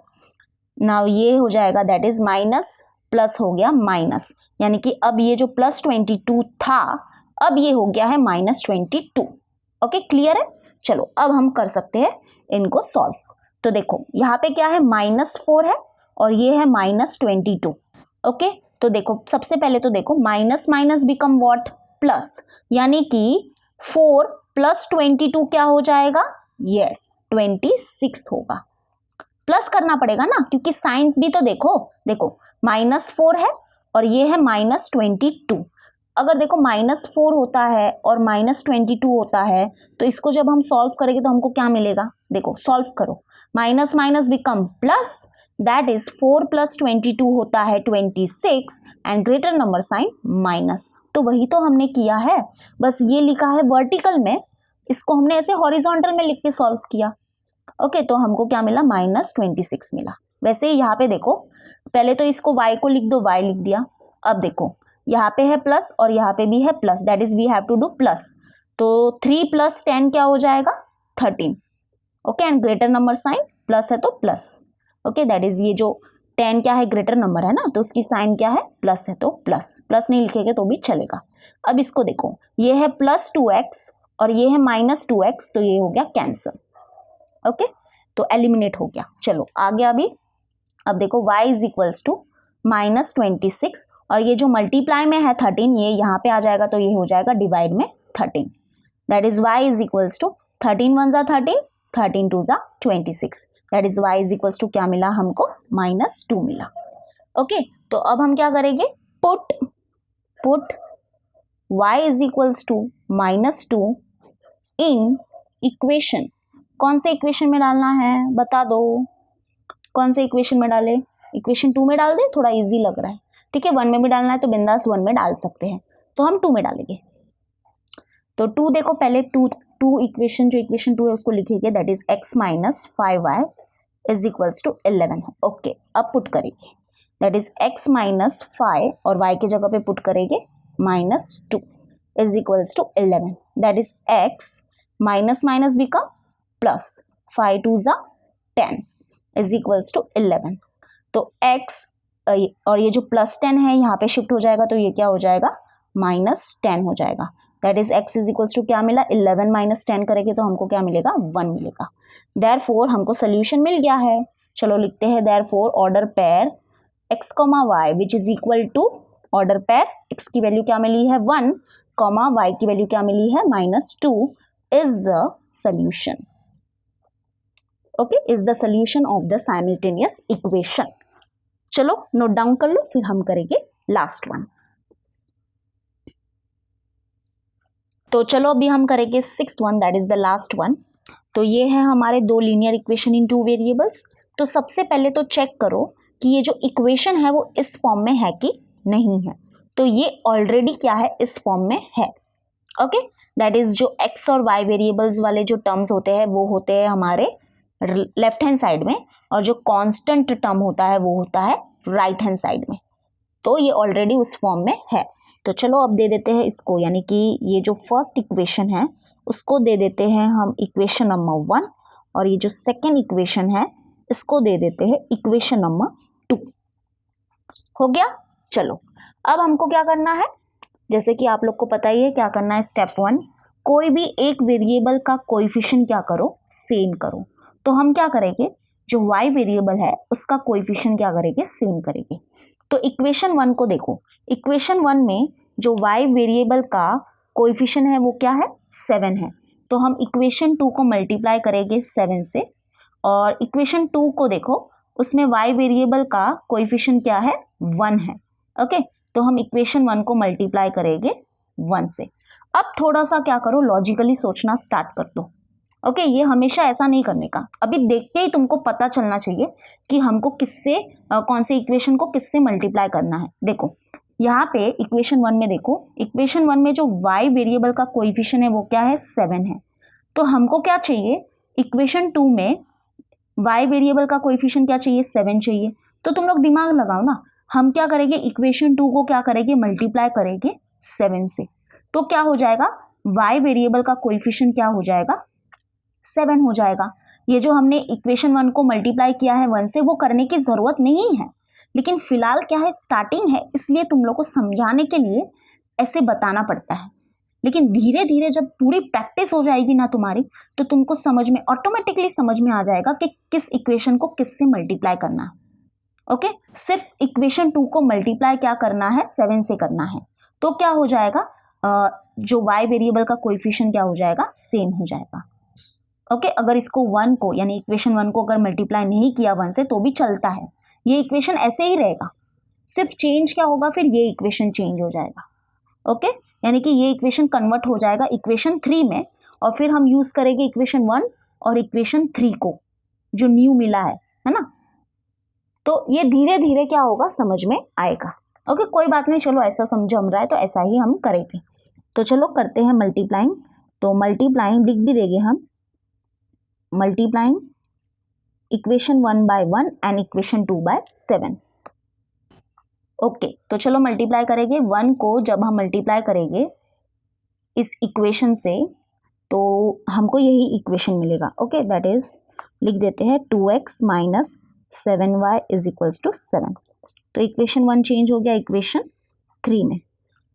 नाउ ये हो जाएगा, दैट इज माइनस प्लस हो गया माइनस, यानी कि अब ये जो प्लस 22 था, अब ये हो गया है माइनस 22। ओके, क्लियर है। चलो अब हम कर सकते हैं इनको सॉल्व। तो देखो यहाँ पे क्या है, -4 है और ये है -22। ओके, तो देखो सबसे पहले तो देखो minus minus become what, plus, यानी कि 4 प्लस 22 क्या हो जाएगा, यस 26 होगा। प्लस करना पड़ेगा ना, क्योंकि साइन भी तो देखो, देखो -4 है और ये है -22। अगर देखो -4 होता है और -22 होता है, तो इसको जब हम सॉल्व करेंगे तो हमको क्या मिलेगा, देखो सॉल्व करो, minus minus become plus, that is 4 plus 22 होता है 26 and greater number sign minus. तो वही तो हमने किया है, बस ये लिखा है वर्टिकल में, इसको हमने ऐसे हॉरिजॉन्टल में लिख के सॉल्व किया। ओके, तो हमको क्या मिला, -26 मिला। वैसे ही यहाँ पे देखो, पहले तो इसको y को लिख दो, y लिख दिया। अब देखो यहाँ पे है प्लस और यहाँ पे भी है plus, that is we have to do plus, तो 3 + 10 क्या हो जाएगा, 13। Okay, and greater number sign plus है तो प्लस। ओके, दैट इज ये जो 10 क्या है, ग्रेटर नंबर है ना, तो उसकी साइन क्या है, प्लस है तो प्लस, प्लस नहीं लिखेंगे तो भी चलेगा। अब इसको देखो, ये है प्लस 2x और ये है -2x, तो ये हो गया कैंसल। ओके, तो एलिमिनेट हो गया। चलो आगे अभी, अब देखो y इज इक्वल्स टू -26 और ये जो मल्टीप्लाई में है 13, ये यहाँ पे आ जाएगा, तो ये हो जाएगा डिवाइड में 13, that is y is equals to 13 × 1 = 13, 13 × 2 = 26, that is y is equals to क्या मिला हमको, -2 मिला। ओके, तो अब हम क्या करेंगे, put y is equals to -2 in equation, कौन से इक्वेशन में डालना है बता दो, कौन से इक्वेशन में डाले, इक्वेशन 2 में डाल दे, थोड़ा इजी लग रहा है, ठीक है। 1 में भी डालना है तो बिंदास 1 में डाल सकते हैं, तो हम 2 में डालेंगे। तो 2 देखो, पहले 2 इक्वेशन, जो इक्वेशन 2 है उसको लिखेंगे, that is x - 5y is equals to 11। Okay, अब पुट करेंगे, दैट इज x - 5 और y की जगह पे पुट करेंगे -2 is equals to 11, that is x minus minus become plus, 5 × 2 = 10 is equals to 11। तो x और ये जो +10 है यहाँ पे शिफ्ट हो जाएगा, तो ये क्या हो जाएगा, -10 हो जाएगा, that is x is equals to क्या मिला, 11 - 10 करेंगे तो हमको क्या मिलेगा, 1 मिलेगा। देयरफॉर हमको सोल्यूशन मिल गया है। चलो लिखते हैं, therefore order pair x, y which is equal to order pair x की वैल्यू क्या मिली है 1, y की वैल्यू क्या मिली है -2 is the solution. Okay, is the solution of the simultaneous equation. चलो नोट डाउन कर लो, फिर हम करेंगे लास्ट वन। तो चलो अभी हम करेंगे 6th one, that is the last one. तो ये है हमारे 2 लीनियर इक्वेशन इन 2 वेरिएबल्स। तो सबसे पहले तो चेक करो कि ये जो इक्वेशन है वो इस फॉर्म में है कि नहीं है। तो ये ऑलरेडी क्या है, इस फॉर्म में है। ओके, दैट इज जो x और y वेरिएबल्स वाले जो टर्म्स होते हैं वो होते हैं हमारे लेफ्ट हैंड साइड में, और जो कांस्टेंट टर्म होता है वो होता है राइट हैंड साइड में। तो ये ऑलरेडी उस फॉर्म में है। तो चलो अब दे देते हैं इसको, यानी कि ये जो फर्स्ट इक्वेशन है उसको दे देते हैं हम इक्वेशन नंबर 1, और ये जो सेकेंड इक्वेशन है इसको दे देते हैं इक्वेशन नंबर 2। हो गया। चलो अब हमको क्या करना है, जैसे कि आप लोग को पता ही है क्या करना है। स्टेप 1, कोई भी एक वेरिएबल का कोएफिशिएंट क्या करो, सेम करो। तो हम क्या करेंगे, जो y वेरिएबल है उसका कोएफिशिएंट क्या करेंगे, सेम करेंगे। तो इक्वेशन 1 को देखो, इक्वेशन 1 में जो y वेरिएबल का कोएफिशिएंट है वो क्या है, 7 है। तो हम इक्वेशन 2 को मल्टीप्लाई करेंगे 7 से, और इक्वेशन 2 को देखो, उसमें y वेरिएबल का कोएफिशिएंट क्या है, 1 है। ओके, तो हम इक्वेशन 1 को मल्टीप्लाई करेंगे 1 से। अब थोड़ा सा क्या करो, लॉजिकली सोचना स्टार्ट कर दो। ओके, ये हमेशा ऐसा नहीं करने का, अभी देख के ही तुमको पता चलना चाहिए कि हमको किससे कौन से इक्वेशन को किससे मल्टीप्लाई करना है। देखो यहाँ पे इक्वेशन 1 में देखो, इक्वेशन 1 में जो y वेरिएबल का कोएफिशिएंट है वो क्या है, 7 है। तो हमको क्या चाहिए, इक्वेशन 2 में y वेरिएबल का कोएफिशिएंट क्या चाहिए, 7 चाहिए। तो तुम लोग दिमाग लगाओ ना, हम क्या करेंगे, इक्वेशन 2 को क्या करेंगे, मल्टीप्लाई करेंगे 7 से। तो क्या हो जाएगा, y वेरिएबल का कोएफिशिएंट क्या हो जाएगा, 7 हो जाएगा। ये जो हमने इक्वेशन 1 को मल्टीप्लाई किया है 1 से, वो करने की ज़रूरत नहीं है, लेकिन फिलहाल क्या है, स्टार्टिंग है, इसलिए तुम लोग को समझाने के लिए ऐसे बताना पड़ता है। लेकिन धीरे धीरे जब पूरी प्रैक्टिस हो जाएगी ना तुम्हारी, तो तुमको समझ में, ऑटोमेटिकली समझ में आ जाएगा कि किस इक्वेशन को किससे मल्टीप्लाई करना है। ओके, सिर्फ इक्वेशन 2 को मल्टीप्लाई क्या करना है, 7 से करना है। तो क्या हो जाएगा, जो y वेरिएबल का कोएफिशिएंट क्या हो जाएगा, सेम हो जाएगा। ओके, अगर इसको 1 को यानी इक्वेशन 1 को अगर मल्टीप्लाई नहीं किया 1 से तो भी चलता है, ये इक्वेशन ऐसे ही रहेगा, सिर्फ चेंज क्या होगा, फिर ये इक्वेशन चेंज हो जाएगा। ओके, यानी कि ये इक्वेशन कन्वर्ट हो जाएगा इक्वेशन 3 में, और फिर हम यूज करेंगे इक्वेशन 1 और इक्वेशन 3 को, जो न्यू मिला है ना। तो ये धीरे धीरे क्या होगा, समझ में आएगा। ओके, कोई बात नहीं, चलो ऐसा जम रहा है तो ऐसा ही हम करेंगे। तो चलो करते हैं मल्टीप्लाइंग। तो मल्टीप्लाइंग लिख भी देंगे हम, multiplying equation 1 by 1 and equation 2 by 7। Okay, तो चलो मल्टीप्लाई करेंगे 1 को, जब हम मल्टीप्लाई करेंगे इस इक्वेशन से तो हमको यही इक्वेशन मिलेगा। ओके, दैट इज लिख देते हैं 2x minus 7y is equals to 7। तो इक्वेशन 1 चेंज हो गया इक्वेशन 3 में।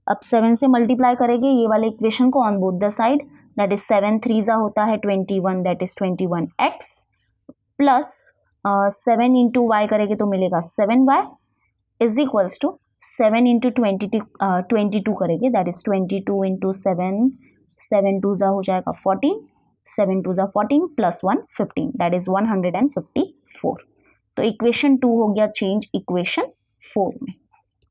अब 7 से मल्टीप्लाई करेंगे ये वाले इक्वेशन को on both the side, that is 7 3 जा होता है 21, दैट इज 21x प्लस 7 इंटू वाई करेंगे तो मिलेगा 7y is equals to 7 into 22 करेंगे, दैट इज 22 इंटू 7, 7 2 जा हो जाएगा 14, 7 2 जा 14 प्लस 1 15, दैट इज 154। तो इक्वेशन 2 हो गया चेंज इक्वेशन 4 में।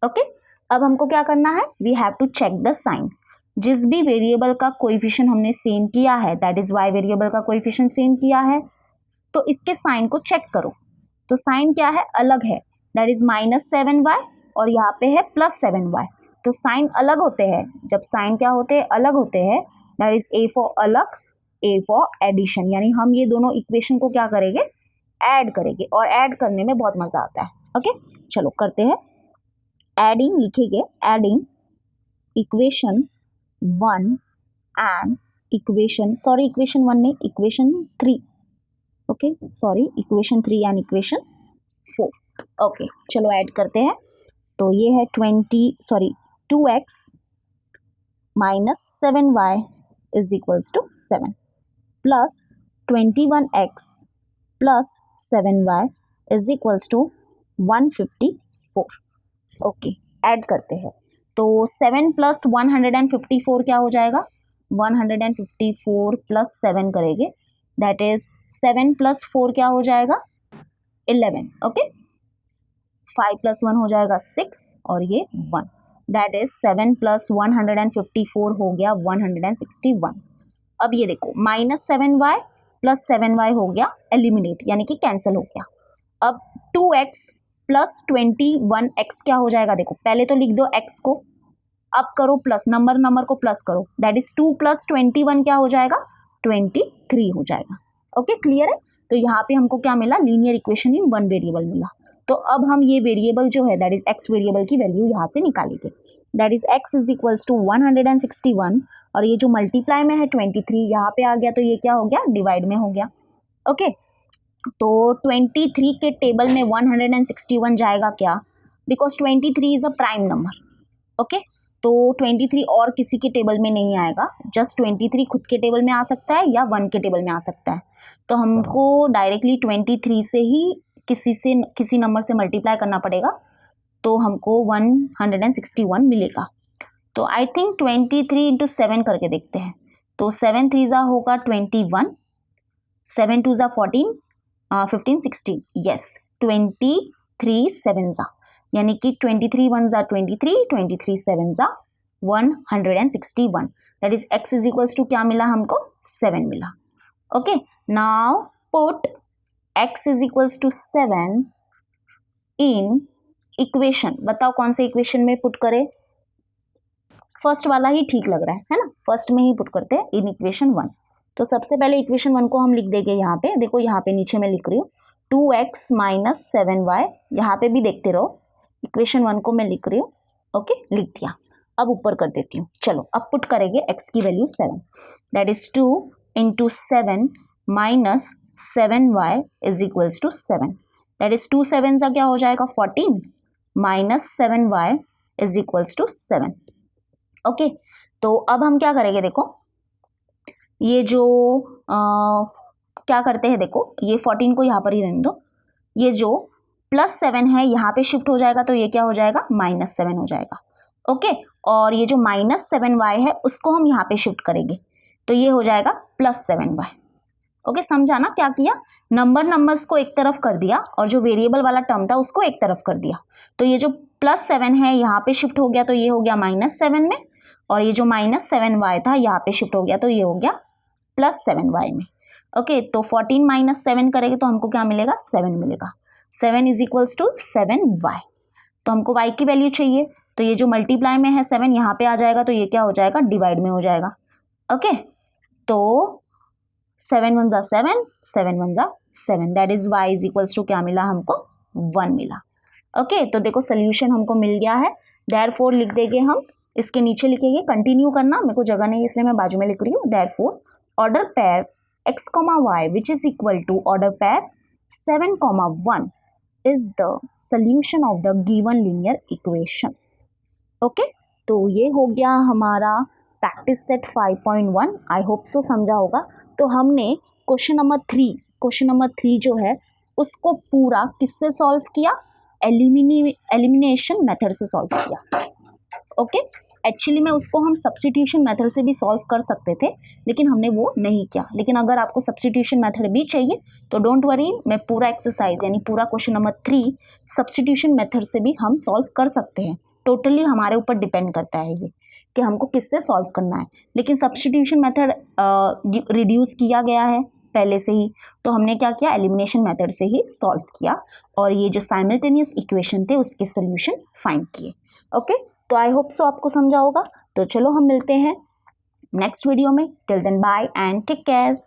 ओके, अब हमको क्या करना है, we have to check the sign. जिस भी वेरिएबल का कोएफिशिएंट हमने सेम किया है, दैट इज y वेरिएबल का कोएफिशिएंट सेम किया है, तो इसके साइन को चेक करो। तो साइन क्या है, अलग है, दैट इज -7y और यहाँ पे है +7y। तो साइन अलग होते हैं, जब साइन क्या होते हैं, अलग होते हैं, दैट इज a फॉर अलग, a फॉर एडिशन, यानी हम ये दोनों इक्वेशन को क्या करेंगे, ऐड करेंगे, और ऐड करने में बहुत मजा आता है। ओके, चलो करते हैं एडिंग, लिखेंगे adding equation 1 and equation, sorry equation 1 नहीं, equation 3। Okay sorry, equation 3 and equation 4। Okay, चलो ऐड करते हैं। तो ये है 2x minus 7y is equals to 7 plus 21x plus 7y is equals to 154। Okay, add करते हैं। तो 7 प्लस 154 क्या हो जाएगा, 154 प्लस 7 करेंगे, दैट इज 7 प्लस 4 क्या हो जाएगा, 11। ओके, 5 प्लस 1 हो जाएगा 6 और ये 1, दैट इज 7 प्लस 154 हो गया 161। अब ये देखो -7y प्लस 7y हो गया एलिमिनेट, यानी कि कैंसिल हो गया। अब 2x प्लस 21x क्या हो जाएगा, देखो पहले तो लिख दो x को, अब करो प्लस, नंबर को प्लस करो, दैट इज 2 प्लस 21 क्या हो जाएगा, 23 हो जाएगा। ओके, क्लियर है। तो यहाँ पे हमको क्या मिला, linear equation in one variable मिला। तो अब हम ये वेरिएबल जो है, दैट इज x वेरिएबल की वैल्यू यहाँ से निकालेंगे, that is x is equals to 161, और ये जो मल्टीप्लाई में है 23 यहाँ पे आ गया, तो ये क्या हो गया, डिवाइड में हो गया। ओके, तो 23 के टेबल में 161 जाएगा क्या, because 23 is a prime number. Okay, तो 23 और किसी के टेबल में नहीं आएगा, जस्ट 23 खुद के टेबल में आ सकता है या 1 के टेबल में आ सकता है। तो हमको डायरेक्टली 23 से ही किसी नंबर से मल्टीप्लाई करना पड़ेगा, तो हमको 161 मिलेगा। तो आई थिंक 23 इंटू 7 करके देखते हैं। तो 7 3 ज़ा होगा 21, 7 2 ज़ा 14, 15 16, यस 23 7 ज़ा, यानी कि 23 1 ज़ा 23, 23 7 ज़ा 161। That is x is equals to क्या मिला हमको, 7 मिला। Okay, now put x is equals to 7 in equation. बताओ कौन से इक्वेशन में पुट करें? फर्स्ट वाला ही ठीक लग रहा है ना, फर्स्ट में ही पुट करते हैं इन इक्वेशन 1। तो सबसे पहले इक्वेशन 1 को हम लिख देंगे यहाँ पे, देखो यहाँ पे नीचे में लिख रही हूँ 2x माइनस 7y, यहाँ पे भी देखते रहो, इक्वेशन 1 को मैं लिख रही हूँ। ओके, लिख दिया। अब ऊपर कर देती हूँ। चलो अब पुट करेंगे x की value 7, that is 2 into 7 minus 7y is equals to 7, that is 2 7 सा क्या हो जाएगा 14 minus 7y is equals to 7। Okay, तो अब हम क्या करेंगे, देखो ये जो क्या करते हैं, देखो ये 14 को यहाँ पर ही रहने दो, ये जो +7 है यहाँ पे शिफ्ट हो जाएगा, तो ये क्या हो जाएगा -7 हो जाएगा। ओके, और ये जो -7y है उसको हम यहाँ पे शिफ्ट करेंगे, तो ये हो जाएगा +7y। ओके, समझा ना क्या किया, नंबर्स को एक तरफ कर दिया और जो वेरिएबल वाला टर्म था उसको एक तरफ कर दिया। तो ये जो +7 है यहाँ पे शिफ्ट हो गया, तो ये हो गया -7 में, और ये जो -7y था यहाँ पे शिफ्ट हो गया, तो ये हो गया +7y में। ओके, तो 14 माइनस 7 करेंगे तो हमको क्या मिलेगा, 7 मिलेगा। 7 इज इक्वल्स टू 7y। तो हमको y की वैल्यू चाहिए, तो ये जो मल्टीप्लाई में है 7 यहाँ पे आ जाएगा, तो ये क्या हो जाएगा, डिवाइड में हो जाएगा। ओके, तो 7 1 ज़ा 7, 7 1 ज़ा 7, that is y is equals to क्या मिला हमको, 1 मिला। ओके, तो देखो सोल्यूशन हमको मिल गया है। देयरफॉर लिख देंगे हम, इसके नीचे लिखेंगे, कंटिन्यू करना, मेरे को जगह नहीं है इसलिए मैं बाजू में लिख रही हूँ। Therefore order pair x, y which is equal to order pair 7, 1 is the solution of the given linear equation। Okay, तो ये हो गया हमारा practice set 5.1। I hope so समझा होगा। तो हमने क्वेश्चन नंबर 3 जो है उसको पूरा किससे सॉल्व किया, एलिमिनेशन मेथड से सॉल्व किया। ओके, एक्चुअली में उसको हम सब्स्टिट्यूशन मेथड से भी सॉल्व कर सकते थे, लेकिन हमने वो नहीं किया। लेकिन अगर आपको सब्स्टिट्यूशन मेथड भी चाहिए तो डोंट वरी, मैं पूरा एक्सरसाइज यानी पूरा क्वेश्चन नंबर 3 सब्स्टिट्यूशन मेथड से भी हम सॉल्व कर सकते हैं। टोटली हमारे ऊपर डिपेंड करता है ये कि हमको किससे सॉल्व करना है। लेकिन सब्स्टिट्यूशन मेथड रिड्यूस किया गया है पहले से ही, तो हमने क्या किया, एलिमिनेशन मेथड से ही सॉल्व किया और ये जो साइमल्टेनियस इक्वेशन थे उसके सोल्यूशन फाइंड किए। ओके, तो आई होप सो आपको समझा होगा। तो चलो हम मिलते हैं नेक्स्ट वीडियो में। Till then bye and take care.